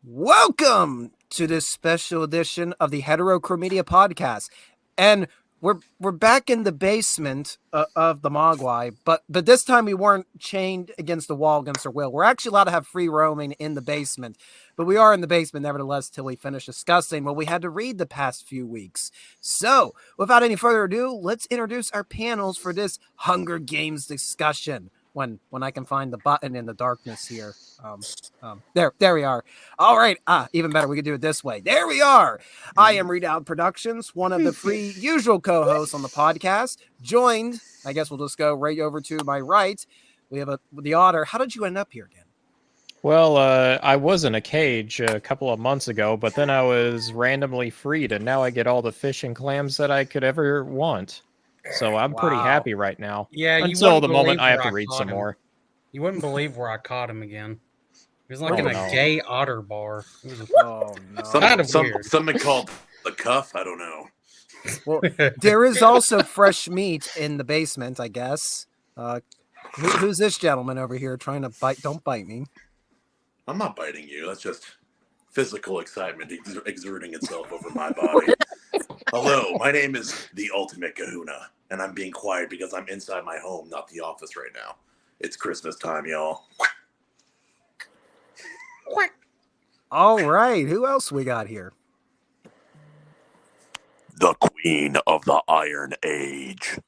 Welcome to this special edition of the Heterochromedia podcast, and we're back in the basement of the Mogwai, but this time we weren't chained against the wall against our will. We're actually allowed to have free roaming in the basement, but we are in the basement nevertheless till we finish discussing what we had to read the past few weeks. So, without any further ado, let's introduce our panels for this Hunger Games discussion. When I can find the button in the darkness here. There we are. All right. Even better. We could do it this way. There we are. I am Redoubt Productions, one of the free usual co-hosts on the podcast. Joined, I guess we'll just go right over to my right. We have the Otter. How did you end up here again? Well, I was in a cage a couple of months ago, but then I was randomly freed, and now I get all the fish and clams that I could ever want. So I'm pretty happy right now. Yeah, until the moment I have to read some more. You wouldn't believe where I caught him again. He was like in a gay otter bar. Oh no! Kind of weird. Something called the cuff. I don't know. Well, there is also fresh meat in the basement, I guess. Who's this gentleman over here trying to bite? Don't bite me. I'm not biting you. That's just physical excitement exerting itself over my body. Hello, my name is the Ultimate Kahuna, and I'm being quiet because I'm inside my home, not the office right now. It's Christmas time, y'all. All right, who else we got here? The Queen of the Iron Age.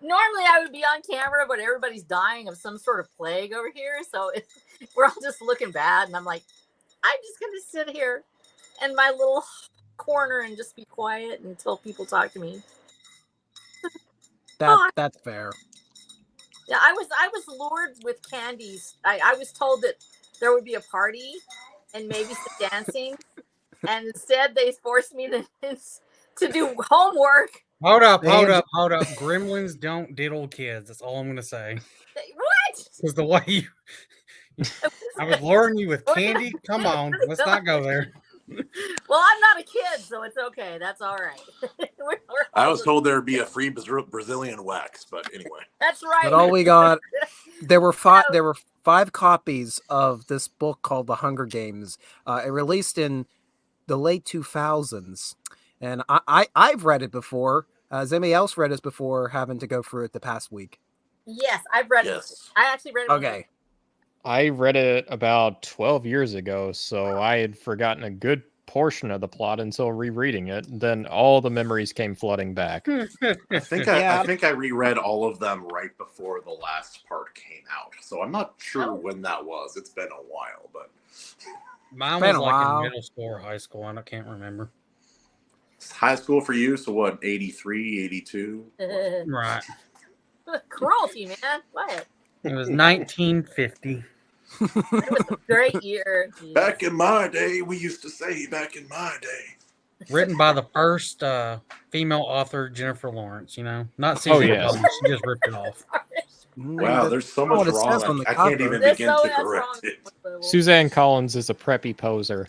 Normally I would be on camera, but everybody's dying of some sort of plague over here. So we're all just looking bad. And I'm like, I'm just going to sit here in my little corner and just be quiet until people talk to me. That's fair. Yeah, I was lured with candies. I was told that there would be a party and maybe some dancing. And instead they forced me to do homework. Hold up. Gremlins don't diddle kids. That's all I'm going to say. What? Because the way you... I was luring you with candy. Come on. Let's not go there. Well, I'm not a kid, so it's okay. That's all right. I was told there would be a free Brazilian wax, but anyway. That's right. But all we got, there were five copies of this book called The Hunger Games. It released in the late 2000s. And I've read it before. Has anybody else read it before having to go through it the past week? Yes, I've read it. I actually read it. Okay. I read it about 12 years ago, so I had forgotten a good portion of the plot until rereading it. Then all the memories came flooding back. I think I reread all of them right before the last part came out. So I'm not sure when that was. It's been a while, but mine was like in middle school or high school. I can't remember. High school for you, so what, 83, 82? Right. Cruelty, man. What? It was 1950. It was a great year. Jeez. Back in my day, we used to say back in my day. Written by the first female author, Jennifer Lawrence, Not Susan Collins. She just ripped it off. Wow, there's so much wrong. I can't even begin to correct it. Suzanne Collins is a preppy poser.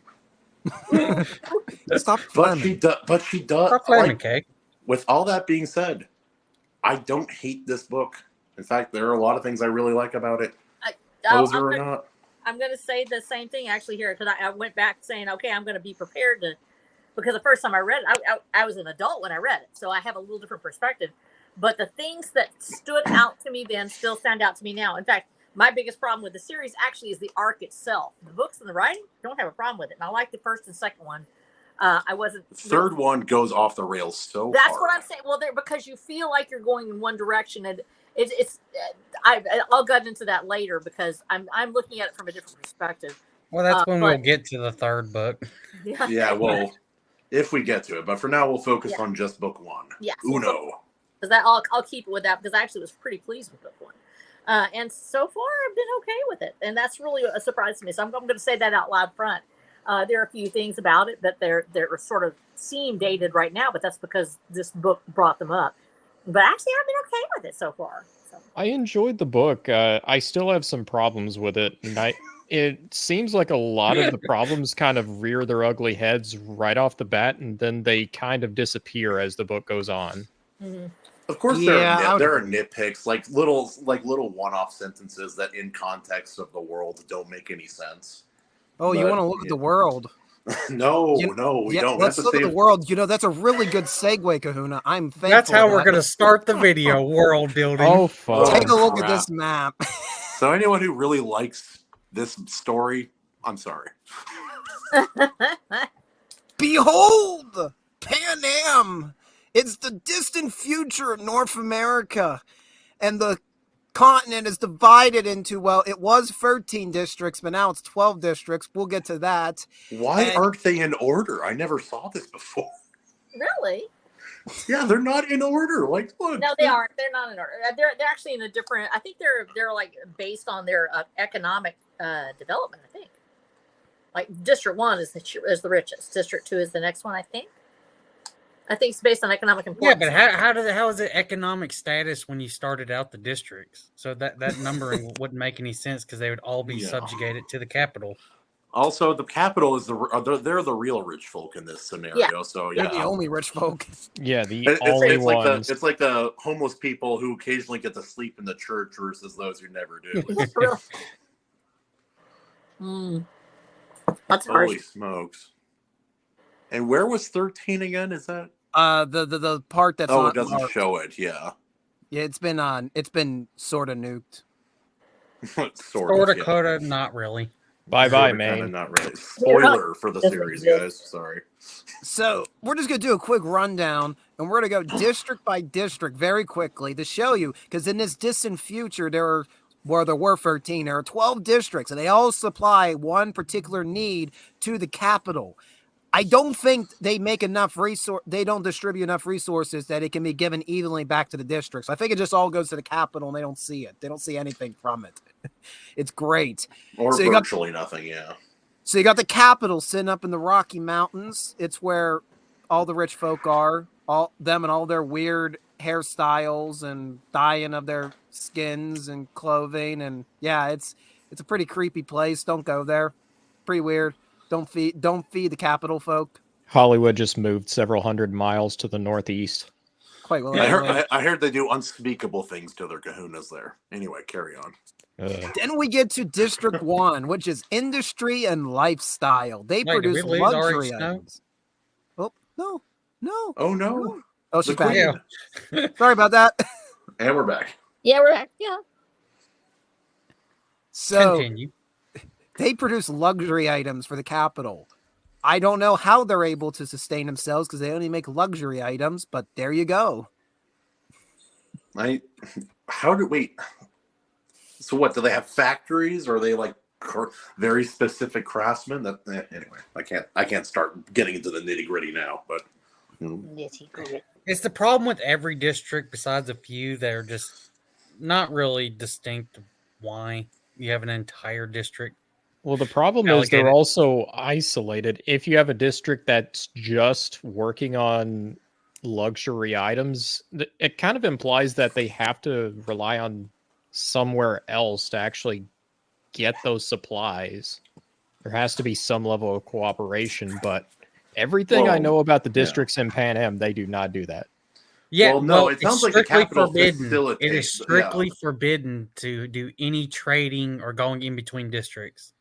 Stop But she does. Stop flaming, cake. With all that being said, I don't hate this book. In fact, there are a lot of things I really like about it. Poser or not. I'm going to say the same thing actually here because I went back saying, okay, I'm going to be prepared to, because the first time I read it, I was an adult when I read it. So I have a little different perspective. But the things that stood out to me then still stand out to me now. In fact, my biggest problem with the series actually is the arc itself. The books and the writing, don't have a problem with it. And I like the first and second one. I wasn't. The third one goes off the rails so That's hard. what I'm saying. Well, because you feel like you're going in one direction, and I'll get into that later because I'm looking at it from a different perspective. Well, that's when we'll get to the third book. Yeah, well, if we get to it, but for now we'll focus on just book one. Yeah, Uno. Because I'll keep it with that because I actually was pretty pleased with book one. And so far, I've been okay with it. And that's really a surprise to me. So I'm going to say that out loud front. There are a few things about it that they're sort of seem dated right now, but that's because this book brought them up. But actually, I've been okay with it so far. So. I enjoyed the book. I still have some problems with it. And it seems like a lot of the problems kind of rear their ugly heads right off the bat, and then they kind of disappear as the book goes on. Mm-hmm. Of course, Yeah, there are nitpicks, like little one-off sentences that, in context of the world, don't make any sense. Oh, you But, want to look at the world? No, we don't. Let's look at the world. That's a really good segue, Kahuna. I'm thankful. That's how we're going to start the video, world building. Oh, fuck. Take a look at this map. So anyone who really likes this story, I'm sorry. Behold, Pan Am. It's the distant future of North America. And the continent is divided into, well, it was 13 districts, but now it's 12 districts. We'll get to that. Why aren't they in order? I never saw this before. Really? Yeah, they're not in order. Like, look. No, they aren't. They're not in order. They're actually in a different. I think they're like based on their economic development. I think. Like District 1 is the richest. District 2 is the next one. I think it's based on economic importance. Yeah, but how is it economic status when you started out the districts? So that numbering wouldn't make any sense because they would all be subjugated to the capital. Also, the capital is they're the real rich folk in this scenario. Yeah. So they're the only rich folk. Yeah, only ones. It's like the homeless people who occasionally get to sleep in the church versus those who never do. That's holy smokes! And where was 13 again? Is that the part that's it doesn't show it. Yeah, it's been sort of nuked. Sort of, coda, not really. Bye, man. Not really. Spoiler for the series, guys. Sorry. So we're just gonna do a quick rundown, and we're gonna go district by district very quickly to show you, because in this distant future, there were 13, there are 12 districts, and they all supply one particular need to the capital. I don't think they make enough they don't distribute enough resources that it can be given evenly back to the districts. I think it just all goes to the capital and they don't see it. They don't see anything from it. It's great. Or so virtually nothing, yeah. So you got the capital sitting up in the Rocky Mountains. It's where all the rich folk are, all them and all their weird hairstyles and dyeing of their skins and clothing. And yeah, it's a pretty creepy place. Don't go there. Pretty weird. Don't feed the capital folk. Hollywood just moved several hundred miles to the northeast. Quite well. I heard they do unspeakable things to their kahunas there. Anyway, carry on. Then we get to District 1, which is industry and lifestyle. They produce luxury items. Oh, no. Oh, no. Oh, she's back. Yeah. Sorry about that. And we're back. Yeah, we're back. Yeah. So, continue. They produce luxury items for the capital. I don't know how they're able to sustain themselves because they only make luxury items, but there you go. Wait. So what, do they have factories, or are they like very specific craftsmen? Anyway, I can't start getting into the nitty-gritty now, but it's the problem with every district besides a few that are just not really distinct. Why you have an entire district? Well, the problem is they're also isolated. If you have a district that's just working on luxury items, it kind of implies that they have to rely on somewhere else to actually get those supplies. There has to be some level of cooperation, but everything I know about the districts in Pan Am, they do not do that. Yeah, it sounds like the capital forbidden. It is strictly forbidden to do any trading or going in between districts.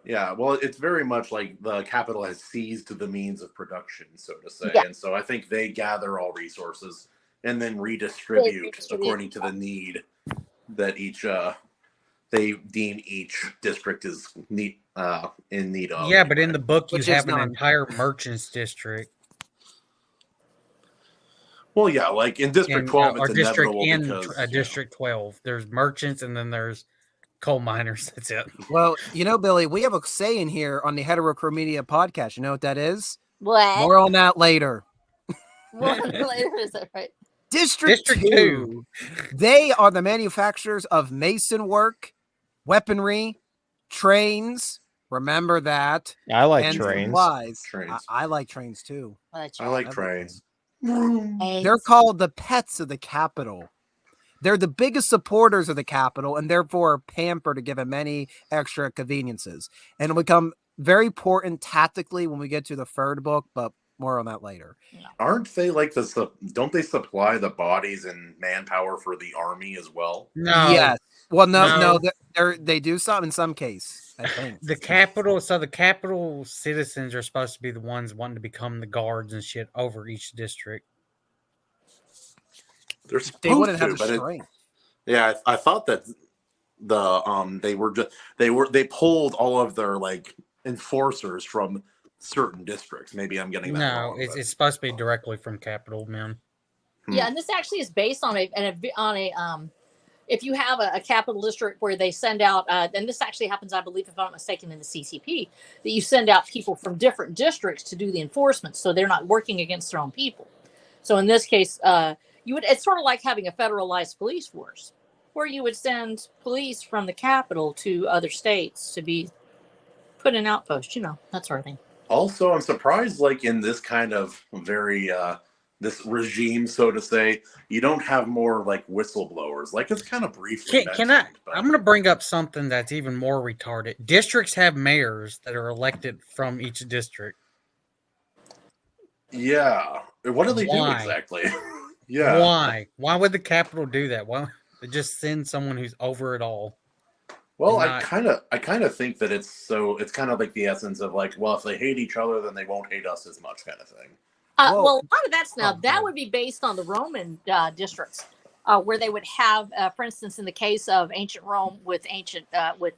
Yeah, well, it's very much like the capital has seized the means of production, so to say. Yeah. And so I think they gather all resources and then redistribute according to the need that they deem each district is in need of. Yeah, but in the book, you have an entire merchants district. Well, yeah, like in District 12, it's inevitable because District 12, there's merchants and then there's coal miners. That's it. Well, Billy, we have a saying here on the Heterochromedia podcast. You know what that is? What? More on that later. More on that later, is that right? District 2. They are the manufacturers of mason work, weaponry, trains. Remember that. I like trains. I like trains too. I like trains. They're called the pets of the capital. They're the biggest supporters of the capital and therefore are pampered to give them many extra conveniences. And it'll become very important tactically when we get to the third book, but more on that later. Aren't they like don't they supply the bodies and manpower for the army as well? No. Yes. Well, no, No. they do some in some case, I think. The capital citizens are supposed to be the ones wanting to become the guards and shit over each district. They're They supposed wouldn't have to, the but strength. I thought that they pulled all of their like enforcers from certain districts. Maybe I'm getting that No, wrong. it's supposed to be directly from capital, man. Yeah, and this actually is based on a if you have a capital district where they send out, and this actually happens, I believe, if I'm not mistaken, in the CCP, that you send out people from different districts to do the enforcement, so they're not working against their own people. So in this case, it's sort of like having a federalized police force, where you would send police from the capital to other states to be put in outposts, that sort of thing. Also, I'm surprised, like in this kind of very this regime, so to say, you don't have more like whistleblowers. Like it's kind of briefly mentioned. I'm going to bring up something that's even more retarded. Districts have mayors that are elected from each district. Yeah. What do they do exactly? Yeah. Why? Why would the capital do that? Why they just send someone who's over it all? Well, I kind of think that it's kind of like the essence of like, well, if they hate each other, then they won't hate us as much, kind of thing. Well, a lot of that would be based on the Roman districts, where they would have, for instance, in the case of ancient Rome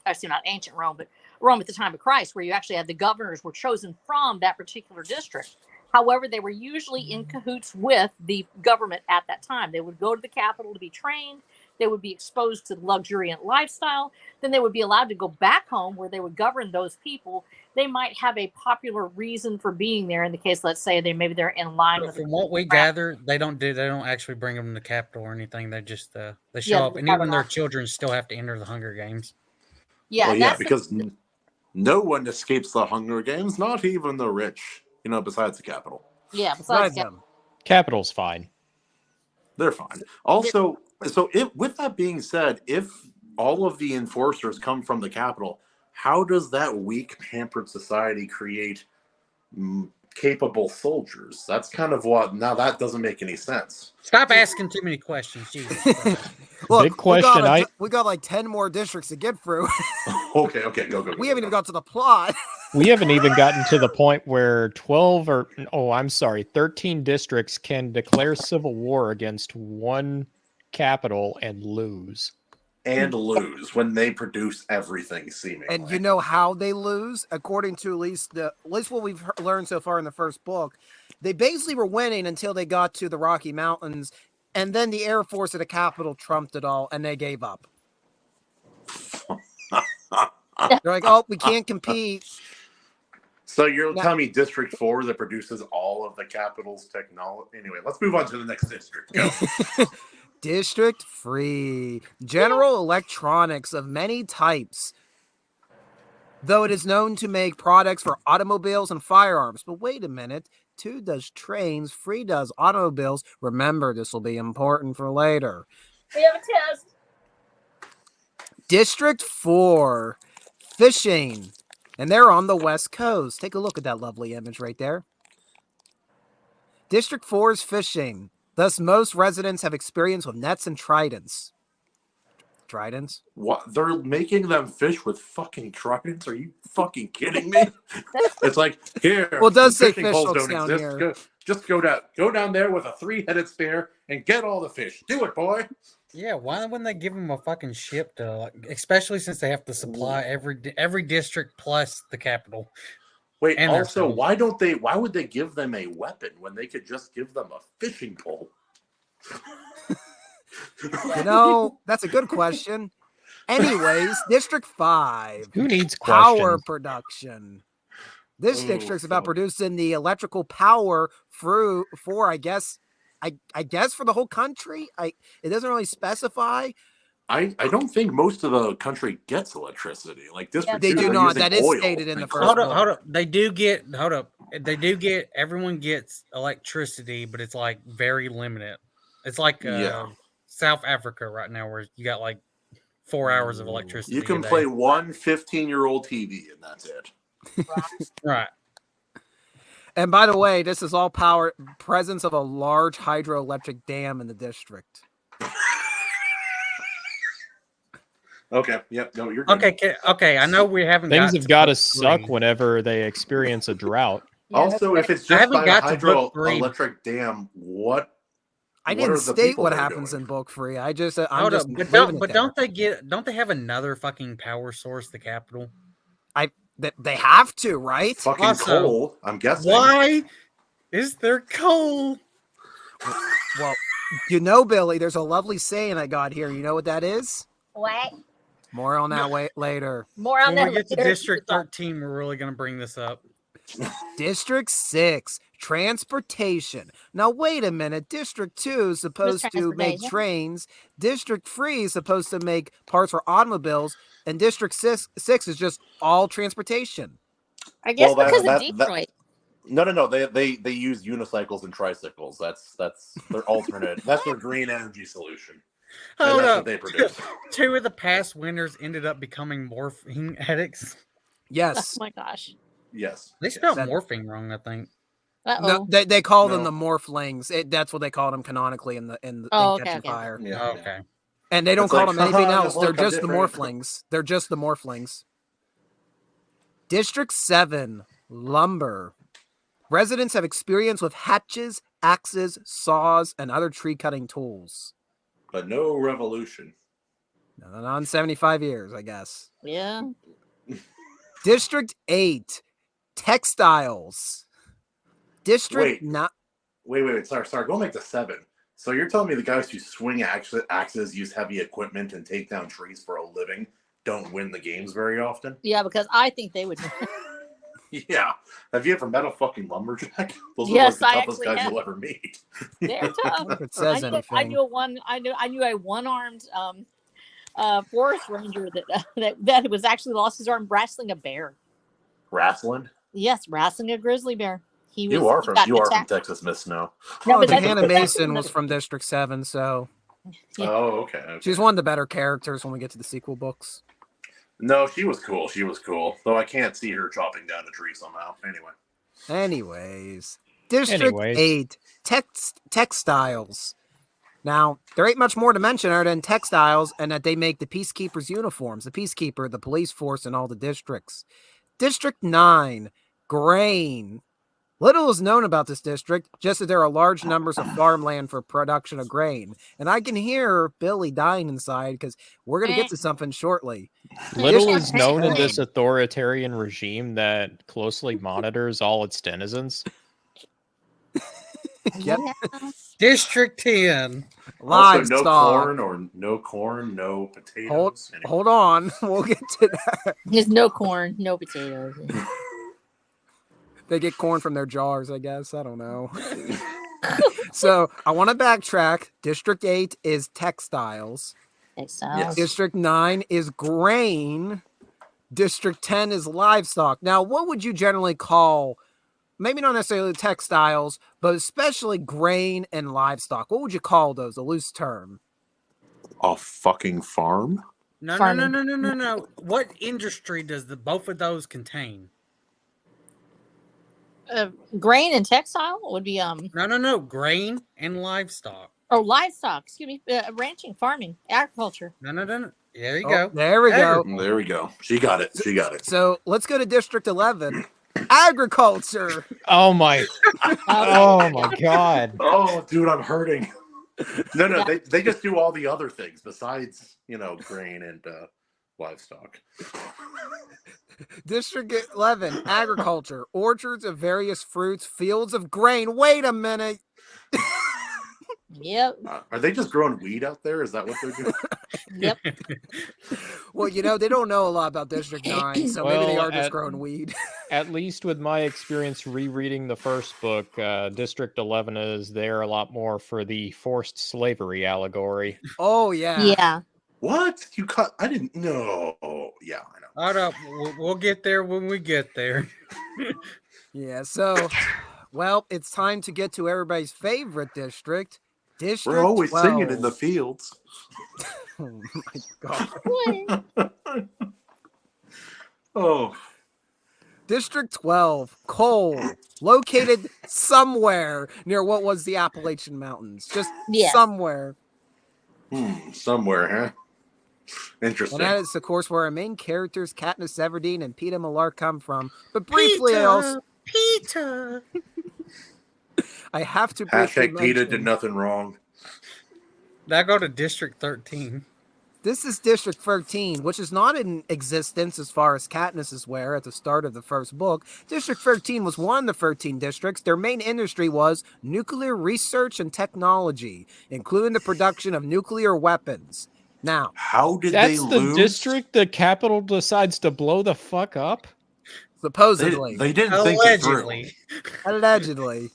actually not ancient Rome, but Rome at the time of Christ, where you actually had the governors were chosen from that particular district. However, they were usually in cahoots with the government at that time. They would go to the capital to be trained. They would be exposed to the luxuriant lifestyle. Then they would be allowed to go back home where they would govern those people. They might have a popular reason for being there. In the case, let's say they're in line with. From what we gather, they don't actually bring them to the capital or anything. They just they show up, and even their children still have to enter the Hunger Games. Yeah, because no one escapes the Hunger Games, not even the rich. Besides the capital. Yeah, besides them. Capital's fine. They're fine. Also, with that being said, if all of the enforcers come from the capital, how does that weak, pampered society create capable soldiers? That's kind of now that doesn't make any sense. Stop asking too many questions, Jesus. Look, big question. We got like 10 more districts to get through. Okay, go. We haven't even got to the plot. We haven't even gotten to the point where 13 districts can declare civil war against one capital and lose. And lose when they produce everything, seemingly. And you know how they lose? According to at least what we've learned so far in the first book, they basically were winning until they got to the Rocky Mountains, and then the Air Force of the capital trumped it all, and they gave up. They're like, oh, we can't compete. So you're telling me District 4 that produces all of the capital's technology? Anyway, let's move on to the next district. Go. District 3. General Electronics of many types. Though it is known to make products for automobiles and firearms. But wait a minute. 2 does trains. 3 does automobiles. Remember, this will be important for later. We have a test. District 4. Fishing. And they're on the West Coast. Take a look at that lovely image right there. District 4 is fishing. Thus, most residents have experience with nets and tridents. Tridents? What? They're making them fish with fucking tridents? Are you fucking kidding me? It's like, here. Well, it does say fishing fish poles hooks don't down exist. here. Just go down there with a 3-headed spear and get all the fish. Do it, boy. Yeah, why wouldn't they give them a fucking ship to, especially since they have to supply every district plus the capital? Wait, and also, why would they give them a weapon when they could just give them a fishing pole? That's a good question. Anyways, District 5. Who needs power questions? production? This district's about producing the electrical power for I guess for the whole country. It doesn't really specify. I don't think most of the country gets electricity. Like this, they do not. That is stated in the first. Hold up. They do get. Everyone gets electricity, but it's like very limited. It's like South Africa right now, where you got like 4 hours of electricity. You can play one 15-year-old TV, and that's it. Right. And by the way, this is all presence of a large hydroelectric dam in the district. Okay. Yep. No, you're good. Okay. I know we haven't. Things have got to book suck 3. whenever they experience a drought. Yeah, Also, if it's just haven't by a got to book 3. hydroelectric dam, what? I What didn't are the state people what there happens doing? in book 3. I'm just But leaving it there. don't they have another fucking power source, the capital? They have to, right? Fucking Also, coal, I'm guessing. Why is there coal? Well, you know, Billy, there's a lovely saying I got here. You know what that is? What? More on that later. More on When that we get to later. District 13, we're really going to bring this up. District 6, transportation. Now, wait a minute. District 2 is supposed to make transportation? trains. District 3 is supposed to make parts for automobiles. And District 6 is just all transportation. I guess Well, because of Detroit. No. They use unicycles and tricycles. That's their alternate. That's their green energy solution. And Hold that's up. what they produce. 2 of the past winners ended up becoming morphine addicts. Yes. Oh my gosh. Yes. They spelled That- morphine wrong, I think. No, Uh-oh. they call them No. the morphlings. That's what they call them canonically in Oh, in okay, Catching okay. Fire. Yeah. Oh, okay. And they don't It's call like, them anything haha, else. look, They're I'm just the different. morphlings. They're just the morphlings. District 7, lumber. Residents have experience with hatches, axes, saws, and other tree cutting tools. But no revolution. Not in 75 years, I guess. Yeah. District 8, textiles. District Wait. 9. Wait. Sorry. Go make the 7. So you're telling me the guys who swing axes, use heavy equipment, and take down trees for a living don't win the games very often? Yeah, because I think they would. Yeah. Have you ever met a fucking lumberjack? Those Yes, are like I the toughest actually guys have. you'll ever meet. They're tough. If it says I anything. knew a one-armed forest ranger that was actually lost his arm wrestling a bear. Wrestling? Yes, wrestling a grizzly bear. You are from attacked. Texas, Miss Snow. No, Oh, but that's- Hannah that's Mason another was from District 7, so Yeah. Oh, okay. she's one of the better characters when we get to the sequel books. No, she was cool. Though I can't see her chopping down a tree somehow. Anyways, District 8, textiles. Now, there ain't much more to mention other than textiles and that they make the Peacekeepers' uniforms, the Peacekeeper, the police force, and all the districts. District 9, grain. Little is known about this district, just that there are large numbers of farmland for production of grain. And I can hear Billy dying inside because we're going to get to something shortly. Little is known in Grain. this authoritarian regime that closely monitors all its denizens. Yep. Yeah. District 10. Also, no Livestock. corn, no potatoes. Anyway. Hold on. We'll get to that. There's no corn, no potatoes. They get corn from their jars, I guess. I don't know. So I want to backtrack. District 8 is textiles. Textiles. District 9 is grain. District 10 is livestock. Now, what would you generally call, maybe not necessarily textiles, but especially grain and livestock? What would you call those? A loose term. A fucking farm? No. What industry does both of those contain? Grain and textile would be No. Grain and livestock. livestock. Excuse me, ranching, farming, agriculture. No. There you Oh, go. there we go. There we go. She got it. So let's go to District 11. Agriculture. Oh my! Oh my God! Oh, dude, I'm hurting. No, they just do all the other things besides, grain and livestock. District 11, agriculture, orchards of various fruits, fields of grain. Wait a minute. Yep. Are they just growing weed out there? Is that what they're doing? Yep. Well, they don't know a lot about District 9, so maybe they Well, are just growing weed. At least with my experience rereading the first book, District 11 is there a lot more for the forced slavery allegory. Oh, yeah. Yeah. What? You cut? I didn't know. Yeah, I know. Hold up. We'll get there when we get there. Yeah, so, well, it's time to get to everybody's favorite district. District We're always 12. singing in the fields. Oh, my God. Oh. District 12, coal, located somewhere near what was the Appalachian Mountains. Just somewhere. Somewhere, huh? And Interesting. that is, of course, where our main characters, Katniss Everdeen and Peeta Millar, come from. But briefly, Peeta. I have to briefly Hashtag mention, Peeta did nothing wrong. Now go to District 13. This is District 13, which is not in existence as far as Katniss is aware at the start of the first book. District 13 was one of the 13 districts. Their main industry was nuclear research and technology, including the production of nuclear weapons. Now, how did that's they the lose? district the capital decides to blow the fuck up? Supposedly. They didn't think it through. Allegedly.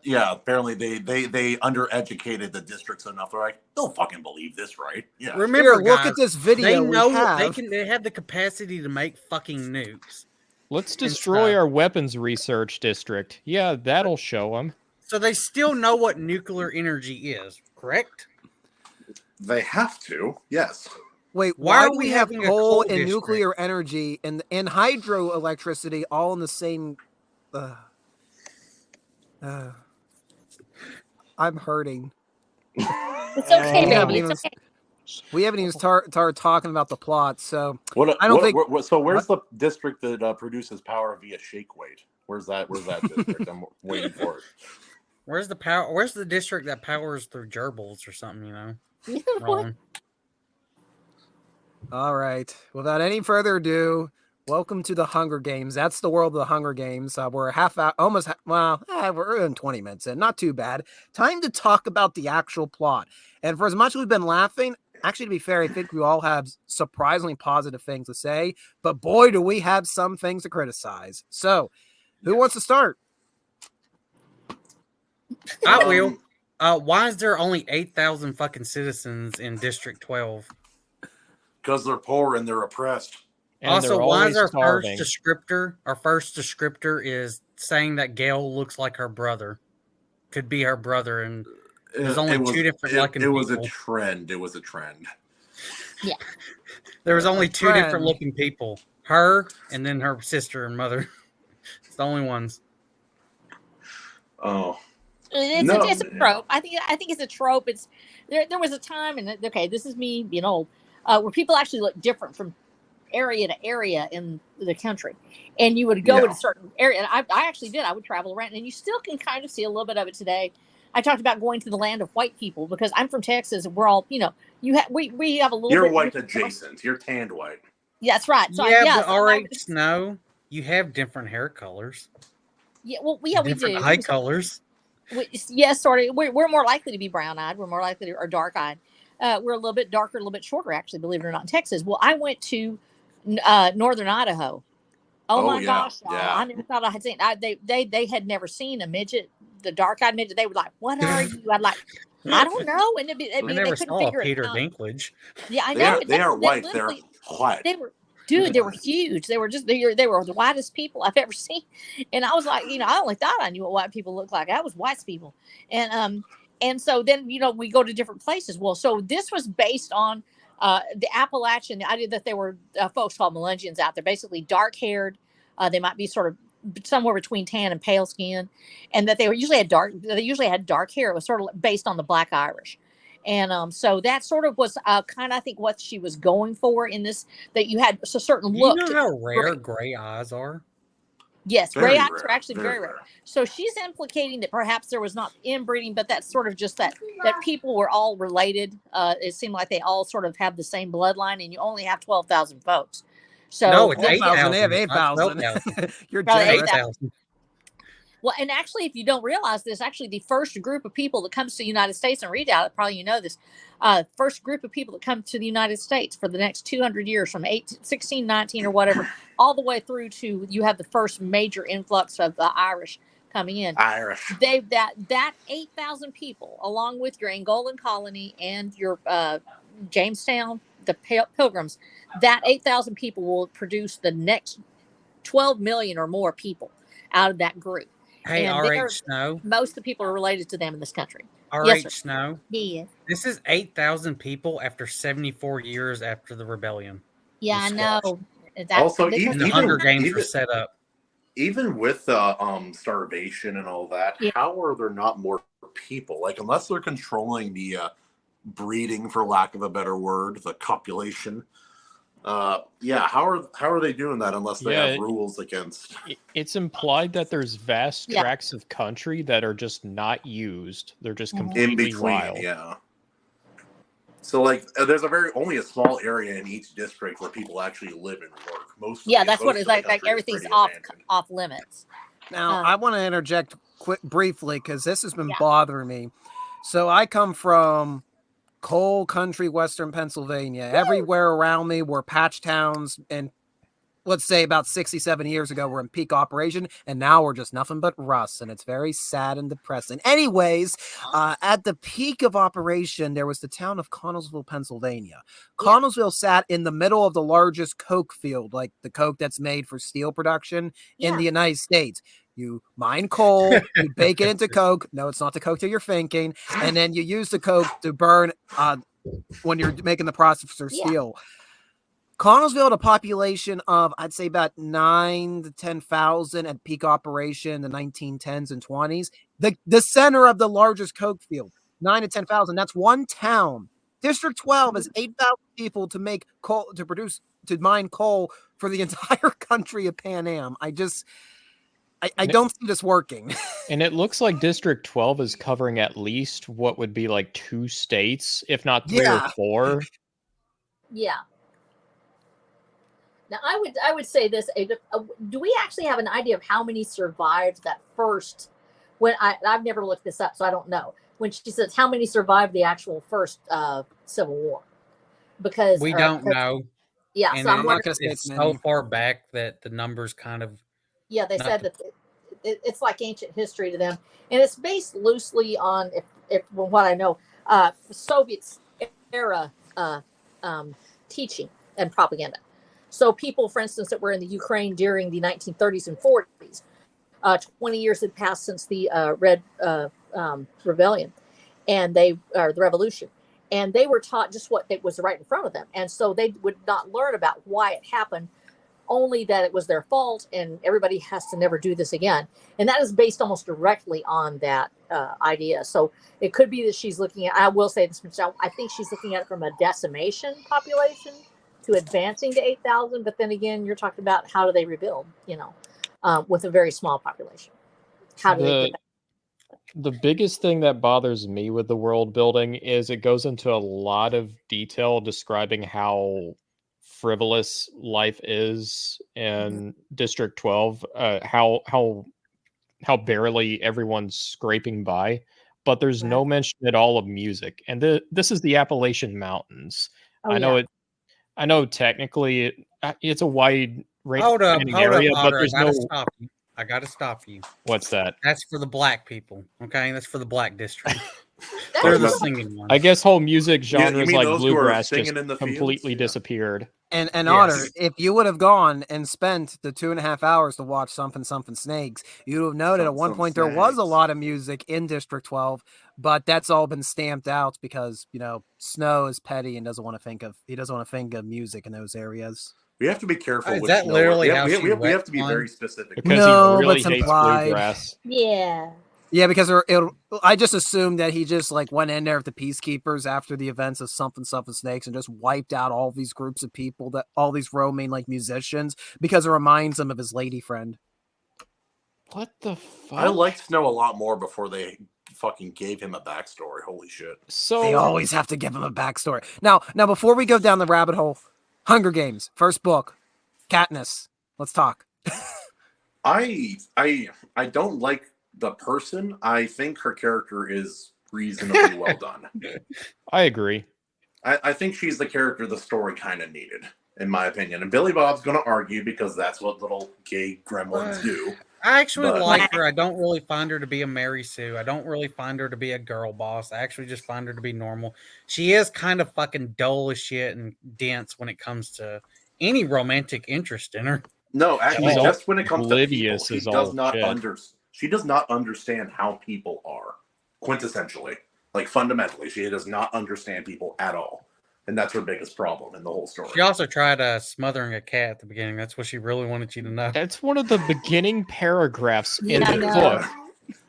Yeah, apparently they undereducated the districts enough. They're like, they'll fucking believe this, right? Yeah. Remember, Here, look guys, at this video. They know have. they have the capacity to make fucking nukes. Let's destroy our weapons research district. Yeah, that'll show them. So they still know what nuclear energy is, correct? They have to, yes. Wait, why do we have coal and nuclear energy and hydroelectricity all in the same... I'm hurting. It's okay, baby. It's okay. We haven't even started talking about the plot, so I don't think. So where's the district that produces power via shake weight? Where's that district? I'm waiting for it. Where's the power? Where's the district that powers through gerbils or something? You know. Wrong. All right. Without any further ado, welcome to the Hunger Games. That's the world of the Hunger Games. We're a half hour, we're in 20 minutes in. Not too bad. Time to talk about the actual plot. And for as much as we've been laughing, actually, to be fair, I think we all have surprisingly positive things to say. But boy, do we have some things to criticize. So, who wants to start? I will. Why is there only 8,000 fucking citizens in District 12? Because they're poor and they're oppressed. And also, why is our first descriptor? Our first descriptor is saying that Gale looks like her brother. Could be her brother, and there's only two different looking people. It was a trend. It was a trend. Yeah. There was only two different looking people. Her and then her sister and mother. It's the only ones. Oh. It's a trope. I think it's a trope. It's there was a time, and okay, this is me, where people actually look different from area to area in the country, and you would go to a certain area. And I actually did. I would travel around, and you still can kind of see a little bit of it today. I talked about going to the land of white people because I'm from Texas, and we're all, we have a little. You're bit white adjacent. You're tanned white. Yeah, that's right. So but all right, Snow, you have different hair colors. Yeah, well, we do. Eye colors. Yes, sort of. We're more likely to be brown-eyed. We're more likely to, or dark-eyed. We're a little bit darker, a little bit shorter, actually, believe it or not, in Texas. Well, I went to northern Idaho. Oh my gosh! Yeah. I never thought I had seen. They had never seen a midget, the dark-eyed midget. They were like, "What are you?" I'd like, I don't know. And they never saw Peter Dinklage. Yeah, I know. They are white. They're white. They were. Dude, they were huge. They were the whitest people I've ever seen. And I was like, I only thought I knew what white people looked like. I was white people. And so then, we go to different places. Well, so this was based on the Appalachian, the idea that there were folks called Melungeons out there, basically dark haired. They might be sort of somewhere between tan and pale skin, and that they usually had dark hair. It was sort of based on the Black Irish. And so that sort of was kind of, I think, what she was going for in this, that you had a certain look. You know how rare gray eyes are? Yes, gray eyes are actually very rare. So she's implicating that perhaps there was not inbreeding, but that's sort of just that people were all related. It seemed like they all sort of have the same bloodline, and you only have 12,000 folks. So no, it's 8,000. They have 8,000. You're probably generous. 8,000. Well, and actually, if you don't realize this, actually the first group of people that comes to the United States, and Redoubt, probably you know this, first group of people that come to the United States for the next 200 years, from 1619 or whatever, all the way through to, you have the first major influx of the Irish coming in. Irish. That 8,000 people, along with your Angolan colony and your Jamestown, the Pilgrims, that 8,000 people will produce the next 12 million or more people out of that group. Hey, R.H. Snow. Most of the people are related to them in this country. R.H. Snow. Yeah. This is 8,000 people after 74 years after the rebellion. Yeah, I know. Is that Also, And the Hunger Games were set up. Even with starvation and all that, Yeah. how are there not more people? Like, unless they're controlling the breeding, for lack of a better word, the copulation. Yeah, how are they doing that unless they have rules against? It's implied that there's vast Yeah. tracts of country that are just not used. They're just Mhm. completely In between, wild. yeah. So, like, there's only a small area in each district where people actually live and work. That's what it's like. Like everything's off limits. Now, I want to interject briefly because this has been Yeah. bothering me. So I come from coal country, western Pennsylvania. Woo! Everywhere around me were patch towns, and let's say about 67 years ago we're in peak operation, and now we're just nothing but rust, and it's very sad and depressing. Anyways, at the peak of operation, there was the town of Connellsville, Pennsylvania. Connellsville sat in the middle of the largest coke field, like the coke that's made for steel production in the United States. You mine coal, you bake it into coke. No, it's not the coke that you're thinking. And then you use the coke to burn when you're making the process for steel. Connellsville had a population of, I'd say, about 9,000 to 10,000 at peak operation in the 1910s and 20s. The center of the largest coke field, 9,000 to 10,000. That's one town. District 12 is 8,000 people to make coal, to mine coal for the entire country of Pan Am. I don't see this working. And it looks like District 12 is covering at least what would be like 2 states, if not 3 or 4. Yeah. Now, I would say this: do we actually have an idea of how many survived that first? When I've never looked this up, so I don't know. When she says how many survived the actual first Civil War, because we don't know. Yeah, and so I'm not going to say it's so far back that the numbers kind of. Yeah, they said that it's like ancient history to them, and it's based loosely on, if from what I know, Soviet era teaching and propaganda. So people, for instance, that were in the Ukraine during the 1930s and 40s, 20 years had passed since the Red Rebellion, and the Revolution, and they were taught just what it was right in front of them, and so they would not learn about why it happened, only that it was their fault, and everybody has to never do this again. And that is based almost directly on that idea. So it could be that she's looking at, I will say this, Michelle, I think she's looking at it from a decimation population to advancing to 8,000. But then again, you're talking about how do they rebuild, with a very small population. How do they get back? The biggest thing that bothers me with the world building is it goes into a lot of detail describing how frivolous life is in District 12, how barely everyone's scraping by, but there's no mention at all of music. And this is the Appalachian Mountains. I know technically it's a wide range area, but there's no. I gotta stop you. What's that? That's for the black people. Okay, that's for the black district. They're the singing ones. I guess whole music genres like bluegrass just completely disappeared. And Otter, if you would have gone and spent the 2.5 hours to watch Something Snakes, you would have noted at one point there was a lot of music in District 12, but that's all been stamped out because Snow is petty and doesn't want to think of music in those areas. We have to be careful. Is that literally how we have to be very specific because he really hates bluegrass. Yeah, because I just assumed that he just went in there with the peacekeepers after the events of Something Snakes and just wiped out all these groups of people, that all these roaming musicians, because it reminds him of his lady friend. What the fuck? I liked Snow a lot more before they fucking gave him a backstory. Holy shit! So they always have to give him a backstory. Now, before we go down the rabbit hole, Hunger Games, first book, Katniss. Let's talk. I don't like the person. I think her character is reasonably well done. I agree. I think she's the character the story kind of needed, in my opinion. And Billy Bob's going to argue because that's what little gay gremlins do. I actually like her. I don't really find her to be a Mary Sue. I don't really find her to be a girl boss. I actually just find her to be normal. She is kind of fucking dull as shit and dense when it comes to any romantic interest in her. No, actually, just when it comes to people, she does not understand how people are, quintessentially. Fundamentally, she does not understand people at all. and that's her biggest problem in the whole story. She also tried smothering a cat at the beginning. That's what she really wanted you to know. That's one of the beginning paragraphs in Yeah, I the know. book.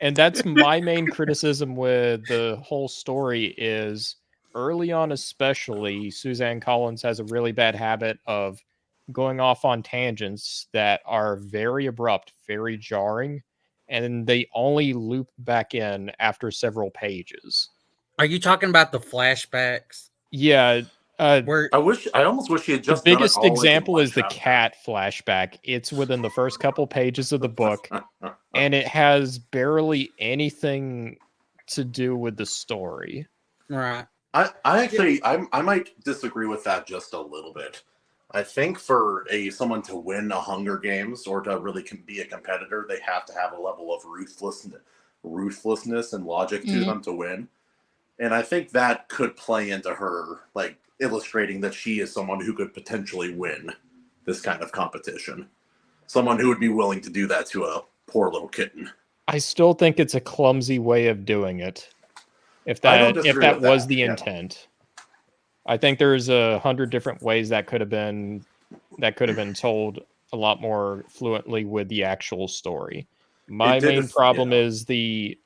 And that's my main criticism with the whole story is early on, especially, Suzanne Collins has a really bad habit of going off on tangents that are very abrupt, very jarring, and they only loop back in after several pages. Are you talking about the flashbacks? Yeah. Where I almost wish she had The just done it biggest all in example one is the chapter. cat flashback. It's within the first couple pages of the book, and it has barely anything to do with the story. right? I might disagree with that just a little bit. I think for someone to win a Hunger Games or to really be a competitor, they have to have a level of ruthlessness and logic to them to win. And I think that could play into her, like, illustrating that she is someone who could potentially win this kind of competition. Someone who would be willing to do that to a poor little kitten. I still think it's a clumsy way of doing it. If I don't that disagree with was that, the yeah. intent. I think there's 100 different ways that could have been told a lot more fluently with the actual story. My main problem is a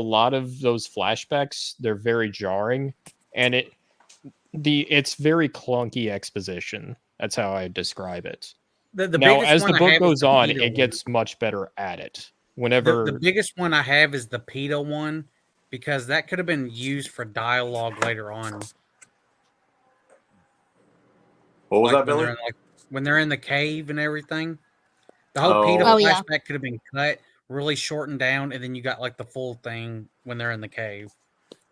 lot of those flashbacks, they're very jarring, and it's very clunky exposition. That's how I describe it. The Now, biggest as one the I book have is goes the on, PETA it one. gets much better at it. The Whenever biggest one I have is the PETA one, because that could have been used for dialogue later on. What was Like that, Billy? when they're in the cave and everything. The whole PETA Oh, yeah. flashback could have been cut, really shortened down, and then you got like the full thing when they're in the cave.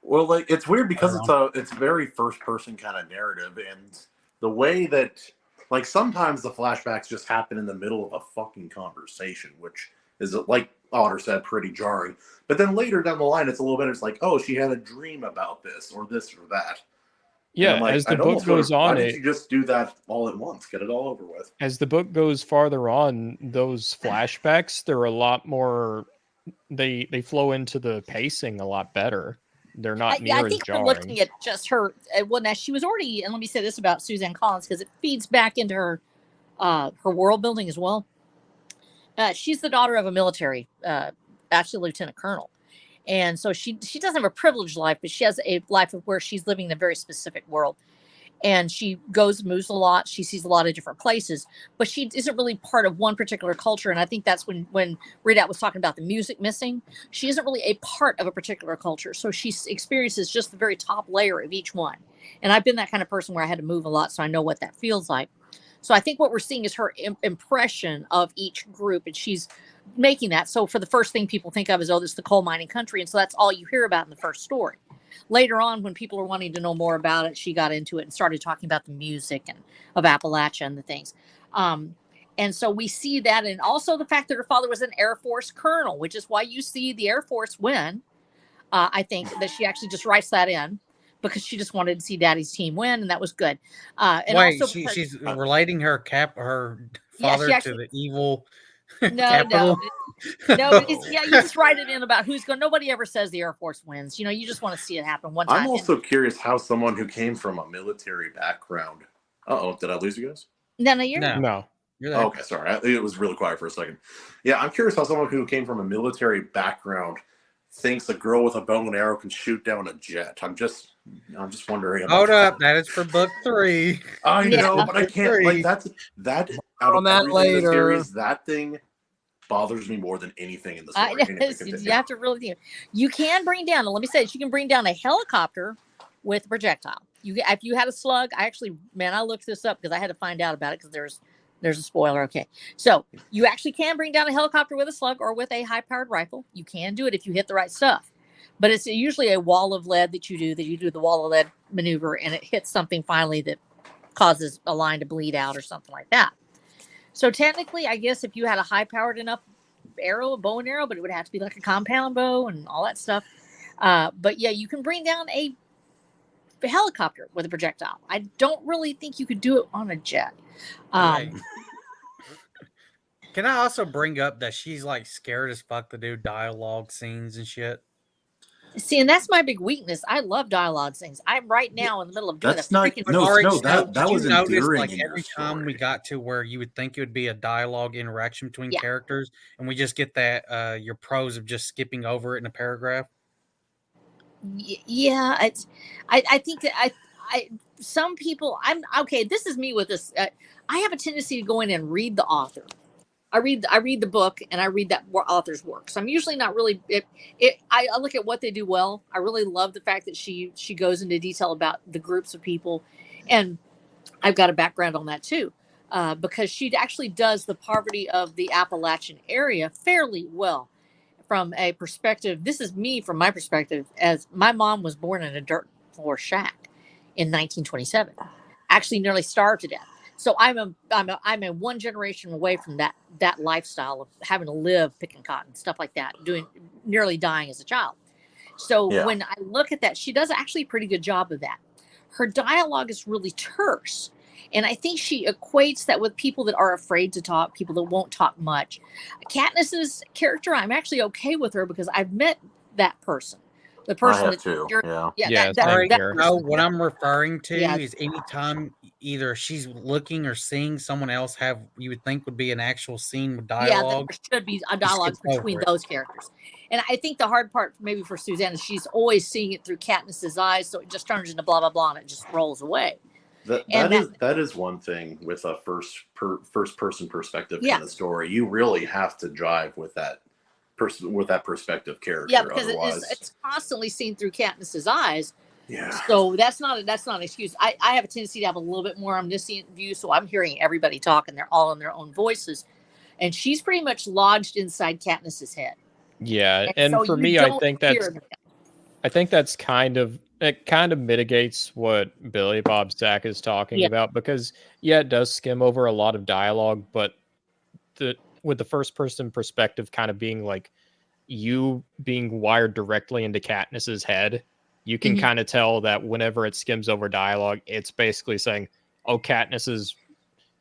Well, like, it's weird because Later it's very first person kind of narrative, and the way that, like, sometimes the flashbacks just happen in the middle of a fucking conversation, which is, like Otter said, pretty jarring. But then later down the line, it's a little bit. It's like, oh, she had a dream about this or that. And yeah, I'm like, as the I'd book almost rather, goes why on, didn't you just do that all at once? Get it all over with. as the book goes farther on, those flashbacks, they're a lot more they flow into the pacing a lot better. They're not I near as think we're looking jarring. at just her. Well, now she was already, and let me say this about Suzanne Collins because it feeds back into her world building as well. She's the daughter of a military, actually lieutenant colonel, and so she doesn't have a privileged life, but she has a life of where she's living in a very specific world. And she moves a lot. She sees a lot of different places, but she isn't really part of one particular culture. And I think that's when Redoubt was talking about the music missing. She isn't really a part of a particular culture, so she experiences just the very top layer of each one. And I've been that kind of person where I had to move a lot, so I know what that feels like. So I think what we're seeing is her impression of each group, and she's making that. So for the first thing people think of is, oh, this is the coal mining country, and so that's all you hear about in the first story. Later on, when people were wanting to know more about it, she got into it and started talking about the music and of Appalachia and the things. And so we see that, and also the fact that her father was an Air Force colonel, which is why you see the Air Force win. I think that she actually just writes that in because she just wanted to see Daddy's team win, and that was good. And Wait, also she's relating her father she actually, to the evil no, capital. no, you just write it in about who's going. Nobody ever says the Air Force wins. You know, you just want to see it happen one time. I'm also curious how someone who came from a military background. Did I lose you guys? No, you're No. You're there. Okay, sorry. It was really quiet for a second. Yeah, I'm curious how someone who came from a military background thinks a girl with a bow and arrow can shoot down a jet. I'm just wondering. Hold up, that is for book 3. I know, Yeah. but I can't. Like, that out On of that everything in the later. series, that thing boggers me more than anything in the story. You have to really think. You can bring down, and let me say this, you can bring down a helicopter with a projectile. If you had a slug, I looked this up because I had to find out about it because there's a spoiler. Okay. So you actually can bring down a helicopter with a slug or with a high powered rifle. You can do it if you hit the right stuff, but it's usually a wall of lead that you do the wall of lead maneuver, and it hits something finally that causes a line to bleed out or something like that. So technically, I guess if you had a high-powered enough bow and arrow, but it would have to be like a compound bow and all that stuff. But yeah, you can bring down a helicopter with a projectile. I don't really think you could do it on a jet. Can I also bring up that she's like scared as fuck to do dialogue scenes and shit? See, and that's my big weakness. I love dialogue things. I'm right now in the middle of doing That's a not freaking. no, Sorry, no. Snow, That did was you notice endearing like in your every time we story. got to where you would think it would be a dialogue interaction between Yeah. characters, and we just get that your prose of just skipping over it in a paragraph? Yeah, it's. I think that some people. I'm okay. This is me with this. I have a tendency to go in and read the author. I read the book and I read that author's work. So I'm usually not really. I look at what they do well. I really love the fact that she goes into detail about the groups of people, and I've got a background on that too, because she actually does the poverty of the Appalachian area fairly well from a perspective. This is me from my perspective, as my mom was born in a dirt floor shack in 1927, actually nearly starved to death. So I'm a one generation away from that lifestyle of having to live picking cotton, stuff like that, doing nearly dying as a child. So Yeah. when I look at that, she does actually a pretty good job of that. Her dialogue is really terse. And I think she equates that with people that are afraid to talk, people that won't talk much. Katniss's character, I'm actually okay with her because I've met that person. The I person have that too. Yeah. yeah, Yeah, that All same right, that here. no, person. what I'm referring to Yeah. is anytime either she's looking or seeing someone else have you would think would be an actual scene with Yeah, that dialogue. there should be a She dialogue skips between over it. those characters. And I think the hard part maybe for Suzanne is she's always seeing it through Katniss's eyes, so it just turns into blah blah blah and it just rolls away. And That is one thing with a first person perspective Yeah. kind of story. You really have to drive with that perspective character. Yeah, because Otherwise, it's constantly seen through Katniss's eyes. yeah. So that's not an excuse. I have a tendency to have a little bit more omniscient view, so I'm hearing everybody talk and they're all in their own voices. And she's pretty much lodged inside Katniss's head. Yeah, And so and for you me, I don't think hear that's kind of it kind of mitigates what BillyBobSac is talking Yeah. about because yeah, it does skim over a lot of dialogue, but with the first person perspective kind of being like you being wired directly into Katniss's head, you can Mhm. kind of tell that whenever it skims over dialogue, it's basically saying, "Oh, Katniss is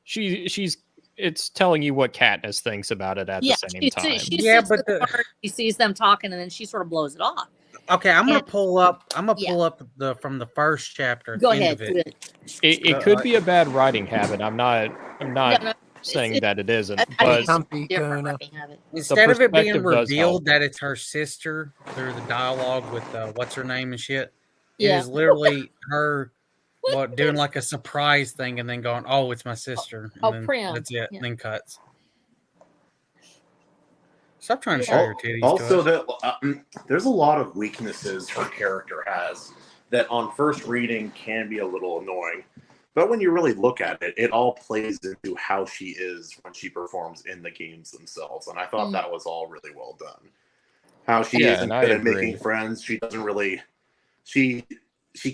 she's it's telling you what Katniss thinks about it at the same time." she Yeah, sits but with the part, she sees them talking and then she sort of blows it off. Okay, I'm gonna And- pull up. I'm gonna yeah. pull up the from the first chapter at Go the end ahead. of Do it. it. It could be a bad writing habit. I'm not No, saying it's- that it isn't, I think but it's Comfy, different Kahuna. writing habit. Instead of it being perspective does help. revealed that it's her sister through the dialogue with what's her name and shit, it Yeah. is literally her doing like a surprise thing and then going, "Oh, it's my sister," and then Prim. that's it. Yeah. And then cuts. Stop trying to Yeah. show your titties Also, to us. that there's a lot of weaknesses her character has that on first reading can be a little annoying. But when you really look at it, it all plays into how she is when she performs in the games themselves. And I thought that was all really well done. How she Yeah, isn't and I good at agree. making friends. She doesn't really she